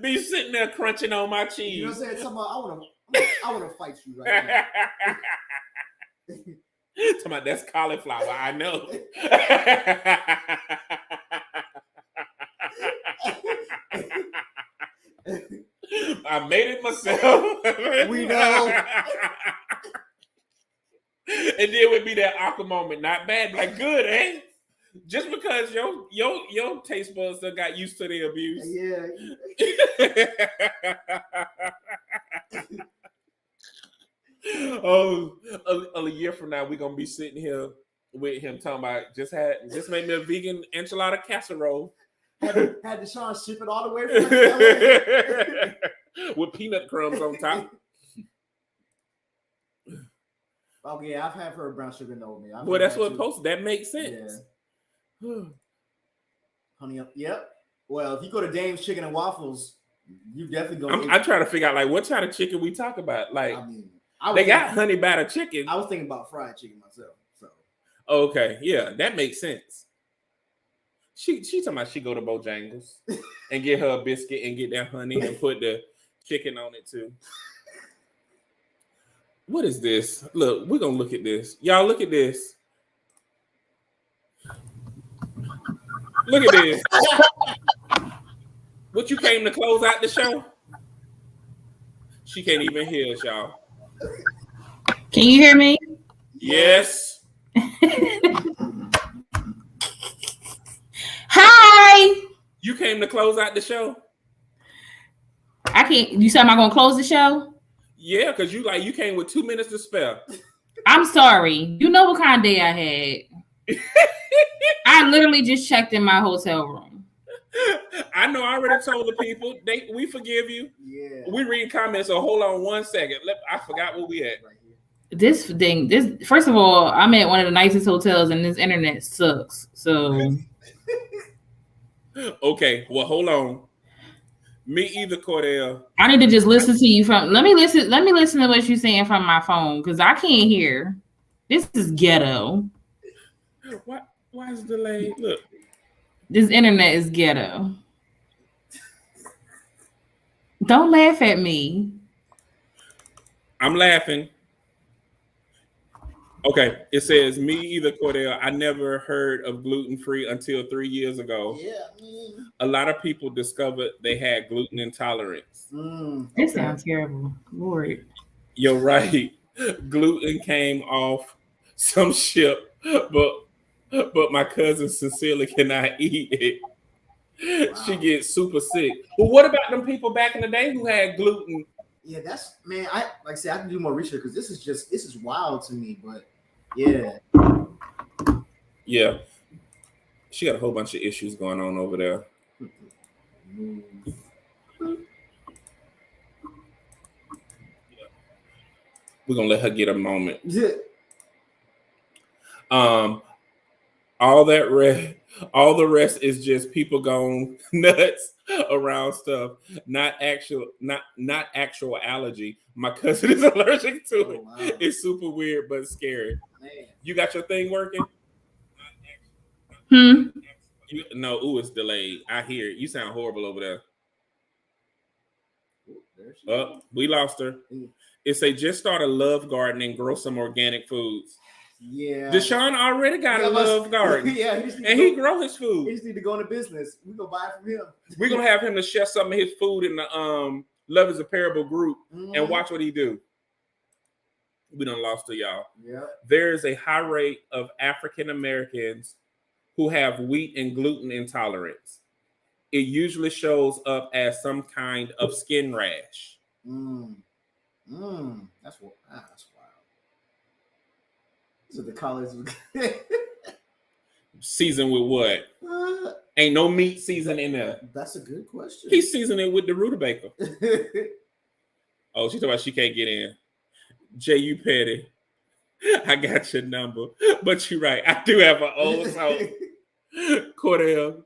Be sitting there crunching on my cheese. You know what I'm saying? I want to fight you right now. Talking about that's cauliflower. I know. I made it myself. We know. And then would be that awkward moment. Not bad, like good, eh? Just because your taste buds still got used to the abuse. Yeah. Oh, a year from now, we're gonna be sitting here with him talking about just made me a vegan enchilada casserole. Had Deshaun ship it all the way from with peanut crumbs on top. Oh yeah, I've had her brown sugar and oatmeal. Well, that's what posted. That makes sense. Yeah. Honey, yep. Well, if you go to Dame's Chicken and Waffles, you definitely go. I'm trying to figure out like what kind of chicken we talk about. Like, they got honey batter chicken. I was thinking about fried chicken myself. So. Okay, yeah, that makes sense. She talking about she go to Bojangles and get her a biscuit and get that honey and put the chicken on it too. What is this? Look, we're gonna look at this. Y'all look at this. Look at this. What, you came to close out the show? She can't even hear us, y'all. Can you hear me? Yes. Hi. You came to close out the show? I can't. You said, am I going to close the show? Yeah, because you came with 2 minutes to spare. I'm sorry. You know what kind of day I had. I literally just checked in my hotel room. I know. I already told the people. We forgive you. Yeah. We read comments. So hold on 1 second. I forgot where we at. This first of all, I'm at one of the nicest hotels, and this internet sucks. So. Okay. Well, hold on. Me either, Cordell. I need to just listen to you from. Let me listen to what you're saying from my phone because I can't hear. This is ghetto. Why is it delayed? Look. This internet is ghetto. Don't laugh at me. I'm laughing. Okay, it says me either, Cordell. I never heard of gluten-free until 3 years ago. Yeah. A lot of people discovered they had gluten intolerance. This sounds terrible. Lord. You're right. Gluten came off some ship, but my cousin sincerely cannot eat it. Wow. She gets super sick. Well, what about them people back in the day who had gluten? Yeah, that's, man. I said I can do more research because this is wild to me. But yeah, she got a whole bunch of issues going on over there. We're gonna let her get a moment. Yeah. All the rest is just people going nuts around stuff. Not actual allergy. My cousin is allergic to it. Wow. It's super weird but scary. Man. You got your thing working? No, it's delayed. I hear it. You sound horrible over there. We lost her. It say just start a love garden and grow some organic foods. Yeah. Deshaun already got a love garden. Yeah, he grow his food. He just need to go into business. We gonna buy it from him. We're gonna have him to share some of his food in the Love is a Parable group and watch what he do. We done lost to y'all. Yeah. There is a high rate of African Americans who have wheat and gluten intolerance. It usually shows up as some kind of skin rash. That's wild. So the college seasoned with what? Ain't no meat seasoned in there. That's a good question. He seasoned it with the rutabaga. Oh, she talking about she can't get in. J.U. Petty, I got your number. But you're right. I do have an old song. Cordell,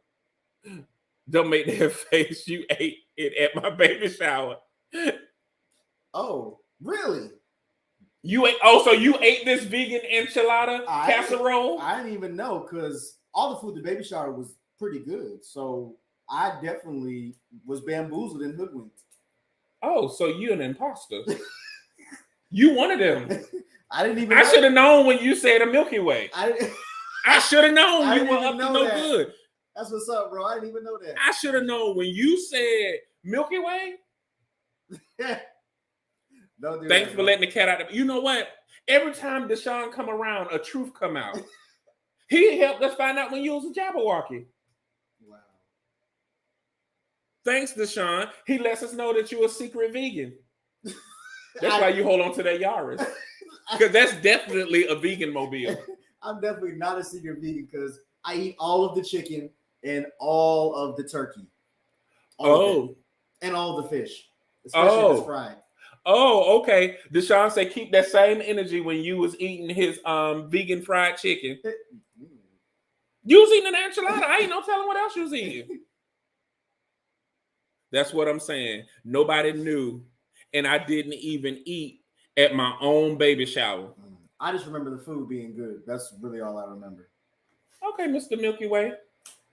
don't make that face. You ate it at my baby shower. Oh, really? You ate? Oh, so you ate this vegan enchilada casserole? I didn't even know because all the food at the baby shower was pretty good. So I definitely was bamboozled and hoodwinked. Oh, so you an imposter? You one of them. I didn't even. I should have known when you said a Milky Way. I should have known you were up to no good. That's what's up, bro. I didn't even know that. I should have known when you said Milky Way. Thanks for letting the cat out. You know what? Every time Deshaun come around, a truth come out. He helped us find out when you was a Jabberwocky. Wow. Thanks, Deshaun. He lets us know that you're a secret vegan. That's why you hold on to that Yaris. Because that's definitely a vegan mobile. I'm definitely not a secret vegan because I eat all of the chicken and all of the turkey. And all the fish. Especially if it's fried. Oh, okay. Deshaun said keep that same energy when you was eating his vegan fried chicken. You was eating an enchilada. I ain't no telling what else you was eating. That's what I'm saying. Nobody knew. And I didn't even eat at my own baby shower. I just remember the food being good. That's really all I remember. Okay, Mr. Milky Way.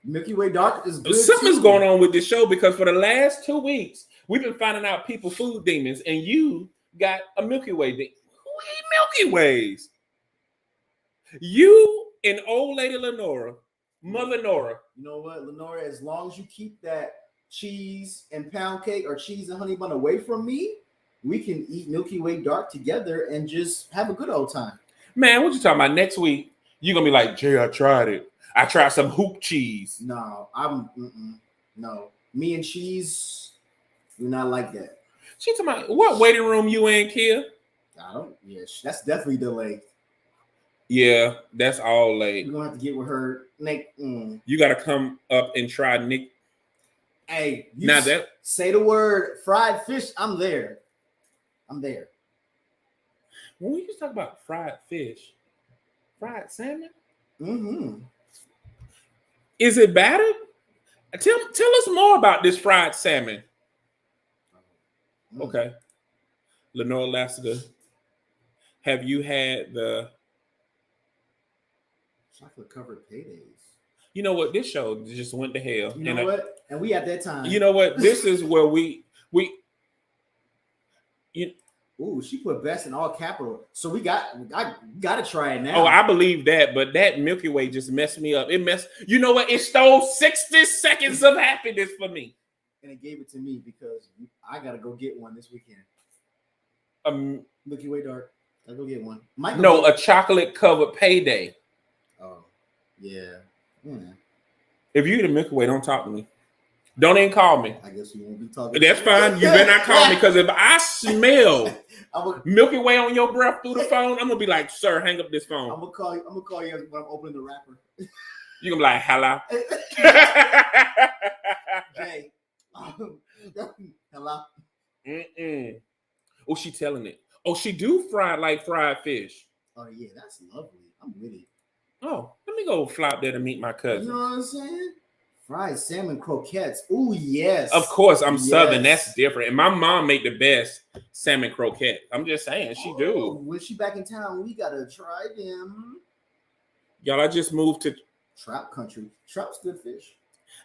Milky Way Dark is good. Something's going on with this show because for the last 2 weeks, we've been finding out people food demons, and you got a Milky Way. Who eat Milky Ways? You and old lady Lenora, Mother Nora. You know what, Lenora? As long as you keep that cheese and pound cake or cheese and honey bun away from me, we can eat Milky Way Dark together and just have a good old time. Man, what you talking about? Next week, you're going to be like, Jay, I tried it. I tried some hoop cheese. No, no. Me and cheese, we're not like that. She talking about, what waiting room you in, Keah? I don't, that's definitely delayed. Yeah, that's all late. We're going to have to get with her. Nick. You got to come up and try Nick. Hey, now say the word fried fish, I'm there. When we just talk about fried fish, fried salmon, is it battered? Tell us more about this fried salmon. Okay, Lenore Lassiter, have you had the chocolate covered paydays? You know what? This show just went to hell. You know what? And we at that time. You know what? This is where we. Ooh, she put best in all capital. So I gotta try it now. Oh, I believe that, but that Milky Way just messed me up. You know what? It stole 60 seconds of happiness for me. And it gave it to me because I gotta go get one this weekend. Milky Way Dark. I go get one. A chocolate covered payday. Oh, yeah. If you eat a Milky Way, don't talk to me. Don't even call me. I guess you won't be talking. That's fine. You better not call me because if I smell Milky Way on your breath through the phone, I'm gonna be like, "Sir, hang up this phone." I'm gonna call you when I'm opening the wrapper. You gonna be like, "Hello." Jay, she telling it? Oh, she do fried fish. Oh yeah, that's lovely. I'm with it. Oh, let me go flop there to meet my cousin. You know what I'm saying? Fried salmon croquettes. Oh yes. Of course, I'm Southern. That's different. And my mom make the best salmon croquette. I'm just saying, she do. When she back in town, we gotta try them. Y'all, I just moved to trout country. Trout's good fish.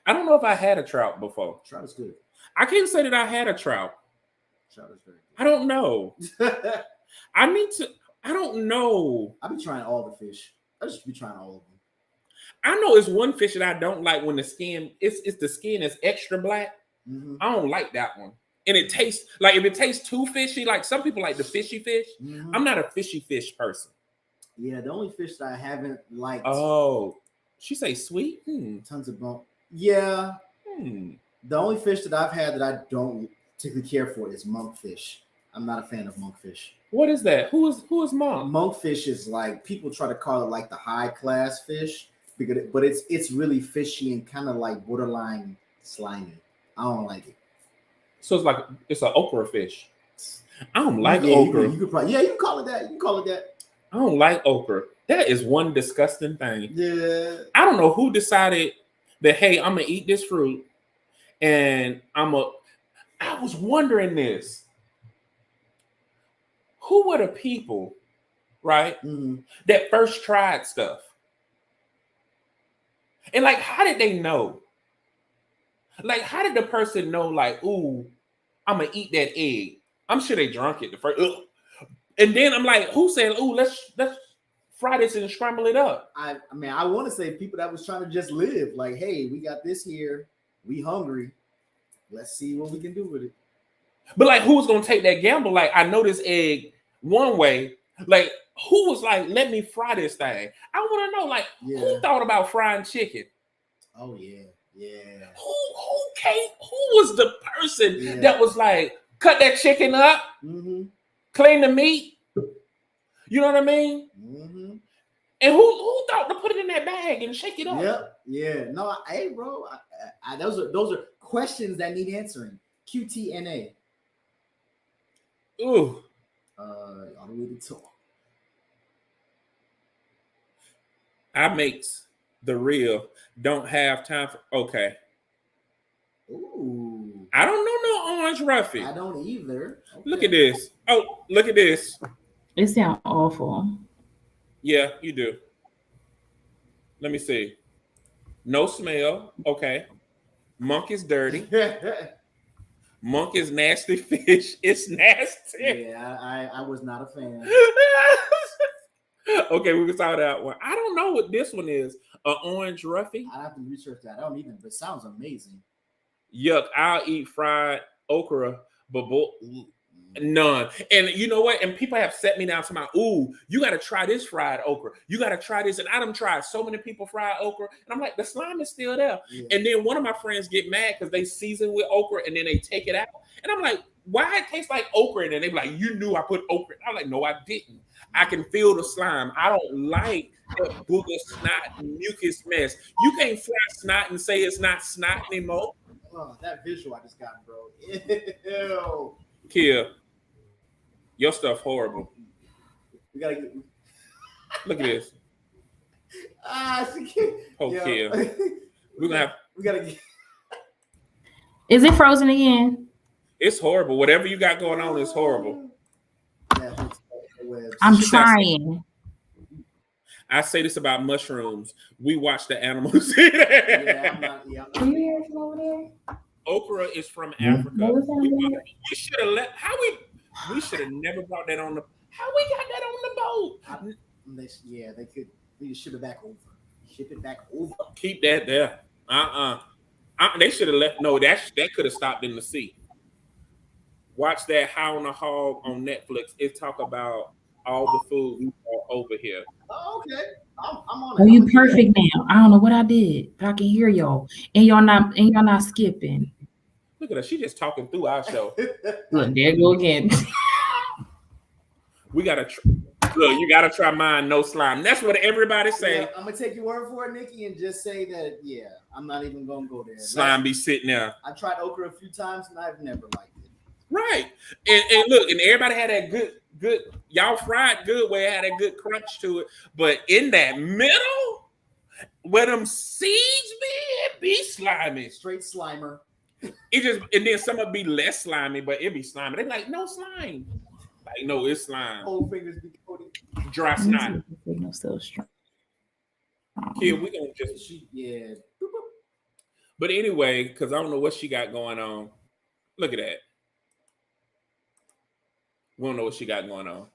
I don't know if I had a trout before. Trout is good. I can't say that I had a trout. Trout is very good. I don't know. I don't know. I be trying all the fish. I just be trying all of them. I know it's one fish that I don't like when the skin it's the skin is extra black. Mm-hmm. I don't like that one. And it tastes like if it tastes too fishy, like some people like the fishy fish. Mm-hmm. I'm not a fishy fish person. Yeah, the only fish that I haven't liked. Oh, she say sweet? Tons of bone. Yeah. The only fish that I've had that I don't particularly care for is monkfish. I'm not a fan of monkfish. What is that? Who is monk? Monkfish is like people try to call it like the high class fish, but it's really fishy and kind of like borderline slimy. I don't like it. So it's an okra fish. I don't like okra. You can call it that. You can call it that. I don't like okra. That is one disgusting thing. Yeah. I don't know who decided that, hey, I'm gonna eat this fruit, and I was wondering this. Who were the people, right, that first tried stuff? And like, how did they know? Like, how did the person know, like, ooh, I'm gonna eat that egg? I'm sure they drunk it the first. Ugh. And then I'm like, who said, ooh, let's fry this and scramble it up? I mean, I want to say people that was trying to just live. Like, hey, we got this here. We hungry. Let's see what we can do with it. But like, who's gonna take that gamble? Like, I know this egg one way. Like, who was like, let me fry this thing? I want to know, like, who thought about frying chicken? Oh yeah, yeah. Who was the person that was like, cut that chicken up, clean the meat? You know what I mean? And who thought to put it in that bag and shake it up? Yep. Yeah. No, hey, bro. Those are questions that need answering. QTNA. Ooh. All the way to talk. I makes the real. Don't have time for. Okay. Ooh. I don't know no orange roughy. I don't either. Okay. Look at this. Oh, look at this. It sounds awful. Yeah, you do. Let me see. No smell. Okay. Monk is dirty. Monk is nasty fish. It's nasty. Yeah, I was not a fan. Okay, we can talk that one. I don't know what this one is. An orange roughy. I have to research that. I don't even. But it sounds amazing. Yuck! I'll eat fried okra, but none. And you know what? And people have set me down to my, ooh, you got to try this fried okra. You got to try this. And I done tried so many people fried okra. And I'm like, the slime is still there. Yeah. And then one of my friends get mad because they season with okra and then they take it out. And I'm like, why it tastes like okra? And then they be like, you knew I put okra. I'm like, no, I didn't. I can feel the slime. I don't like that booger, snot, mucus mess. You can't fry snot and say it's not snot anymore. Oh, that visual I just got, bro. Ew. Keah, your stuff horrible. We gotta get. Look at this. She can't. Oh, Keah. We gotta get. Is it frozen again? It's horrible. Whatever you got going on is horrible. I'm trying. I say this about mushrooms. We watch the animals. I'm not. Can you hear from over there? Okra is from Africa. We should have let. We should have never brought that on the. How we got that on the boat? They could. They just ship it back over. Ship it back over. Keep that there. They should have left. No, that could have stopped in the sea. Watch that How on the Hog on Netflix. It talk about all the food we brought over here. Oh, okay. I'm on it. Are you perfect now? I don't know what I did, but I can hear y'all, and y'all not skipping. Look at her. She just talking through our show. Look, there you go again. We gotta look. You gotta try mine. No slime. That's what everybody say. Yeah, I'm gonna take your word for it, Nikki, and just say that. Yeah, I'm not even gonna go there. Slime be sitting there. I tried okra a few times and I've never liked it. Right. And look, and everybody had that good, y'all fried good where it had a good crunch to it. But in that middle, where them seeds be slimy. Straight slimer. It just, and then some would be less slimy, but it be slimy. They be like, no slime. Like, no, it's slime. Whole fingers be coated. Dry snot. Signal still strong. Kid, we gonna just Yeah. But anyway, because I don't know what she got going on. Look at that. We don't know what she got going on.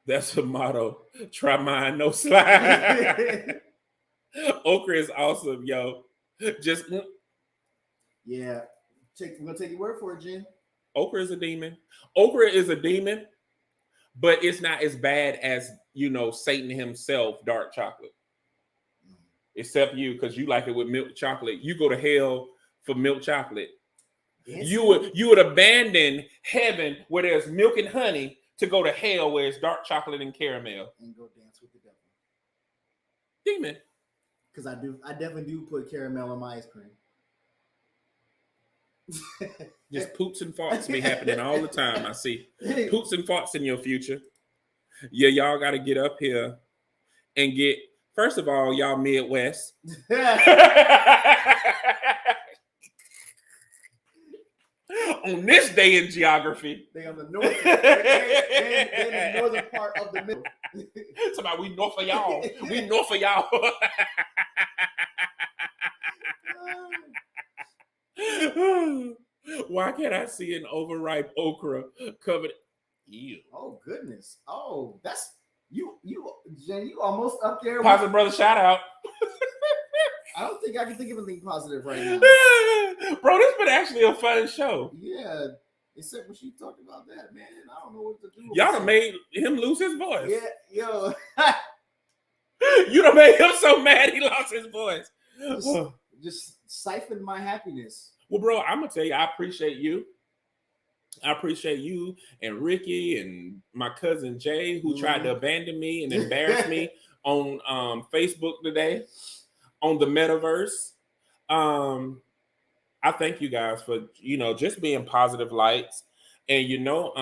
That's her motto. Try mine, no slide. Okra is awesome, yo. Just yeah. We're gonna take your word for it, Jen. Okra is a demon. Okra is a demon, but it's not as bad as, you know, Satan himself, dark chocolate. Except you, because you like it with milk chocolate. You go to hell for milk chocolate. Yes. You would abandon heaven where there's milk and honey to go to hell where it's dark chocolate and caramel. And go dance with the devil. Demon. Because I definitely do put caramel on my ice cream. Just poops and farts be happening all the time. I see poops and farts in your future. Yeah, y'all got to get up here and get. First of all, y'all Midwest. On this day in geography. They on the north and the northern part of the middle. Somebody, we north of y'all. We north of y'all. Why can't I see an overripe okra covered? Ew. Oh goodness. Oh, that's you, Jen. You almost up there. Positive brother, shout out. I don't think I can think of anything positive right now. Bro, this been actually a fun show. Yeah. Except when she talked about that, man. I don't know what to do. Y'all done made him lose his voice. Yeah, yo. You done made him so mad he lost his voice. Just siphoned my happiness. Well, bro, I'm gonna tell you, I appreciate you. I appreciate you and Ricky and my cousin Jay, who tried to abandon me and embarrass me on Facebook today, on the metaverse. I thank you guys for, you know, just being positive lights. And, you know,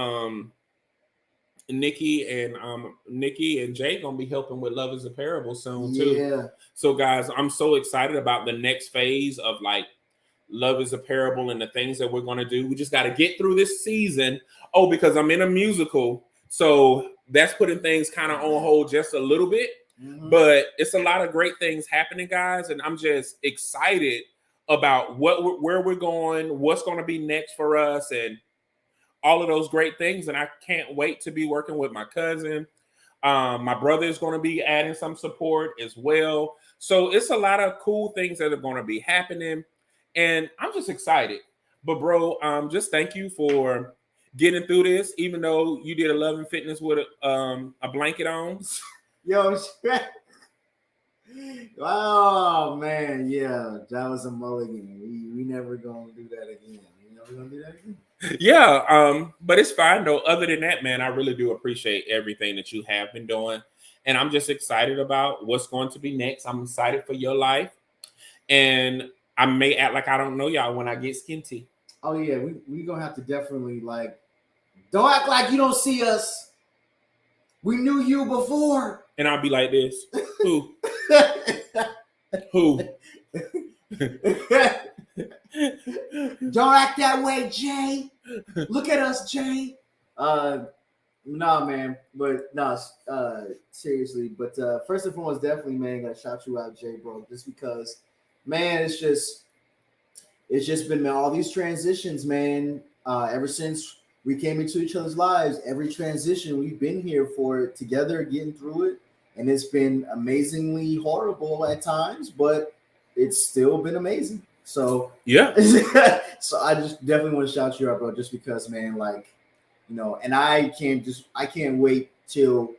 Nikki and Jay gonna be helping with Love is a Parable soon too. Yeah. So guys, I'm so excited about the next phase of like Love is a Parable and the things that we're gonna do. We just got to get through this season. Oh, because I'm in a musical, so that's putting things kind of on hold just a little bit. Mm-hmm. But it's a lot of great things happening, guys, and I'm just excited about where we're going, what's going to be next for us, and all of those great things. And I can't wait to be working with my cousin. My brother is going to be adding some support as well. So it's a lot of cool things that are going to be happening. And I'm just excited. But bro, just thank you for getting through this, even though you did a Love and Fitness with a blanket on. Yo, oh man, yeah, that was a mulligan. We never gonna do that again. We never gonna do that again. Yeah, but it's fine though. Other than that, man, I really do appreciate everything that you have been doing. And I'm just excited about what's going to be next. I'm excited for your life. And I may act like I don't know y'all when I get skinty. Oh yeah, we gonna have to definitely like, don't act like you don't see us. We knew you before. And I'll be like this. Who? Who? Don't act that way, Jay. Look at us, Jay. Nah, man. But nah, seriously. But first and foremost, definitely, man, gotta shout you out, Jay, bro. Just because, man, it's just been, man, all these transitions, man. Ever since we came into each other's lives, every transition we've been here for it together, getting through it. And it's been amazingly horrible at times, but it's still been amazing. So yeah. So I just definitely want to shout you out, bro, just because, man, like, you know, and I can't wait till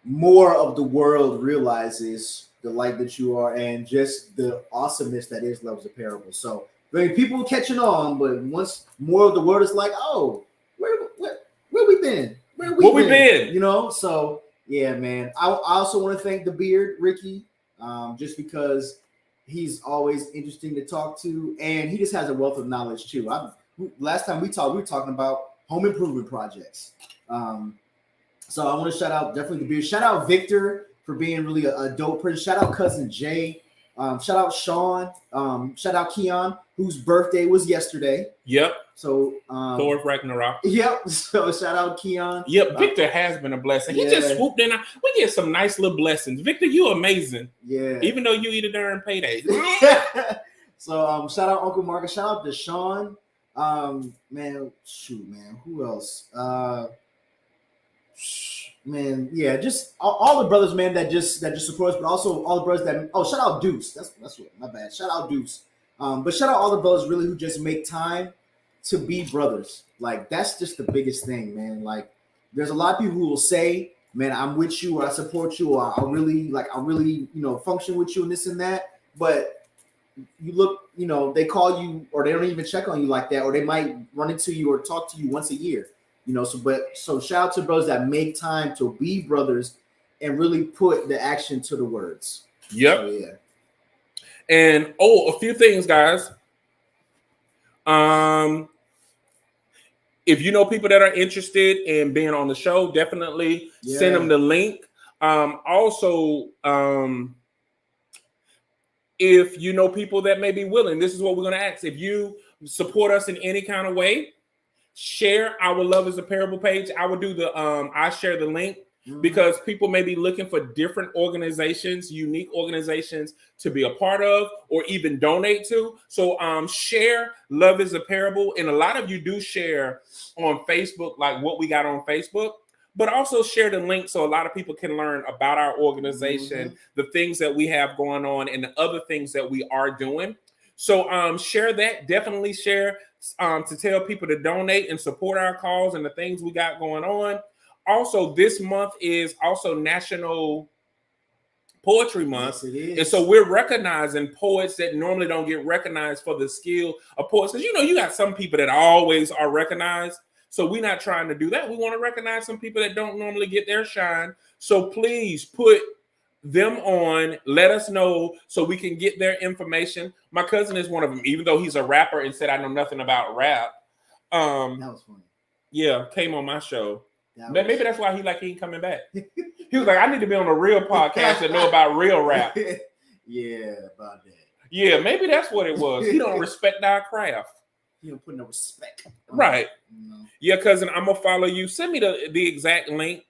more of the world realizes the light that you are and just the awesomeness that is Love is a Parable. So I mean, people catching on, but once more of the world is like, oh, where we been? Where we been? You know, so yeah, man. I also want to thank the beard, Ricky, just because He's always interesting to talk to, and he just has a wealth of knowledge too. Last time we talked, we were talking about home improvement projects. So I want to shout out definitely the beard. Shout out Victor for being really a dope person. Shout out cousin Jay. Shout out Sean. Shout out Keon, whose birthday was yesterday. Yep. So Thor Ragnarok. Yep. So shout out Keon. Yep. Victor has been a blessing. He just swooped in. We get some nice little blessings. Victor, you amazing. Yeah. Even though you eat it during payday. So shout out Uncle Marcus. Shout out to Sean. Man, who else? Man, yeah, just all the brothers, man, that just support us, but also all the brothers that shout out Deuce. That's what, my bad. Shout out Deuce. But shout out all the brothers really who just make time to be brothers. Like, that's just the biggest thing, man. Like, there's a lot of people who will say, man, I'm with you, or I support you, or I really, function with you and this and that. But you look, they call you, or they don't even check on you like that, or they might run into you or talk to you once a year. So shout out to brothers that make time to be brothers and really put the action to the words. Yep. So, yeah. And a few things, guys. If you know people that are interested in being on the show, definitely send them the link. If you know people that may be willing, this is what we're going to ask. If you support us in any kind of way, share our Love is a Parable page. I will do I share the link because people may be looking for different organizations, unique organizations to be a part of or even donate to. So share Love is a Parable. And a lot of you do share on Facebook, like what we got on Facebook, but also share the link so a lot of people can learn about our organization, the things that we have going on, and the other things that we are doing. So share that. Definitely share to tell people to donate and support our cause and the things we got going on. Also, this month is also National Poetry Month. Yes, it is. And so we're recognizing poets that normally don't get recognized for the skill of poets. Because, you got some people that always are recognized. So we're not trying to do that. We want to recognize some people that don't normally get their shine. So please put them on, let us know so we can get their information. My cousin is one of them, even though he's a rapper and said I know nothing about rap. That was funny. Yeah, came on my show. Maybe that's why he ain't coming back. He was like, I need to be on a real podcast and know about real rap. Yeah, about that. Yeah, maybe that's what it was. He don't respect our craft. He don't put no respect. Right. No. Yeah, cousin, I'm gonna follow you. Send me the exact link.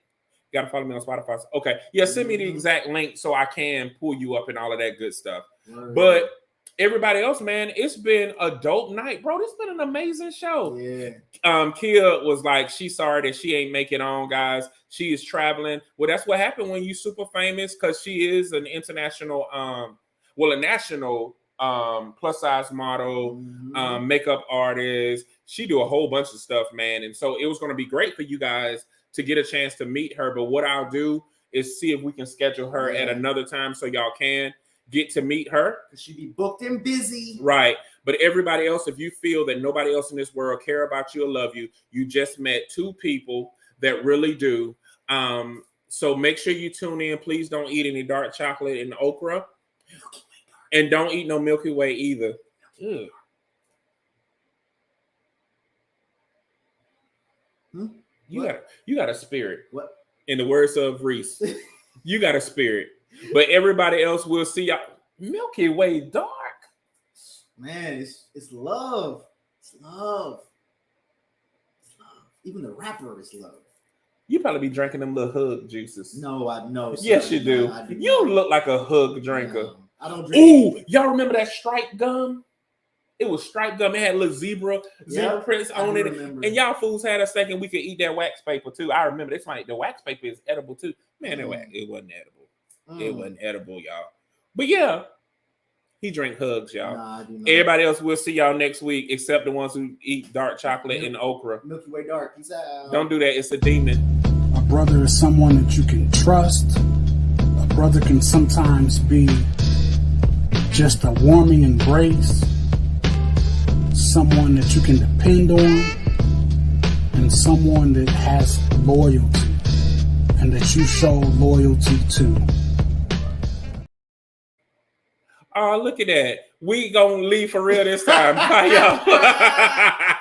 You gotta follow me on Spotify. Okay. Yeah, send me the exact link so I can pull you up and all of that good stuff. But everybody else, man, it's been a dope night, bro. This has been an amazing show. Yeah. Keah was like, she's sorry that she ain't make it on, guys. She is traveling. Well, that's what happened when you super famous, because she is an international, a national plus size model, makeup artist. She do a whole bunch of stuff, man. And so it was going to be great for you guys to get a chance to meet her. But what I'll do is see if we can schedule her at another time so y'all can get to meet her. Because she be booked and busy. Right. But everybody else, if you feel that nobody else in this world care about you or love you, you just met two people that really do. So make sure you tune in. Please don't eat any dark chocolate and okra. And don't eat no Milky Way either. Ew. You got a spirit. What? In the words of Reese, you got a spirit. But everybody else will see y'all. Milky Way dark. Man, it's love. It's love. It's love. Even the rapper is love. You probably be drinking them little hug juices. No, I know. Yes, you do. You look like a hug drinker. No, I don't drink. Ooh, y'all remember that stripe gum? It was striped gum. It had little zebra prints on it. Remember. And y'all fools had us thinking we could eat that wax paper too. I remember this the wax paper is edible too. Man, it wasn't edible. It wasn't edible, y'all. But yeah, he drank hugs, y'all. Nah, I do not. Everybody else, we'll see y'all next week, except the ones who eat dark chocolate and okra. Milky Way dark. Peace out. Don't do that. It's a demon. A brother is someone that you can trust. A brother can sometimes be just a warming embrace. Someone that you can depend on, and someone that has loyalty and that you show loyalty to. Oh, look at that. We gonna leave for real this time. Bye, y'all.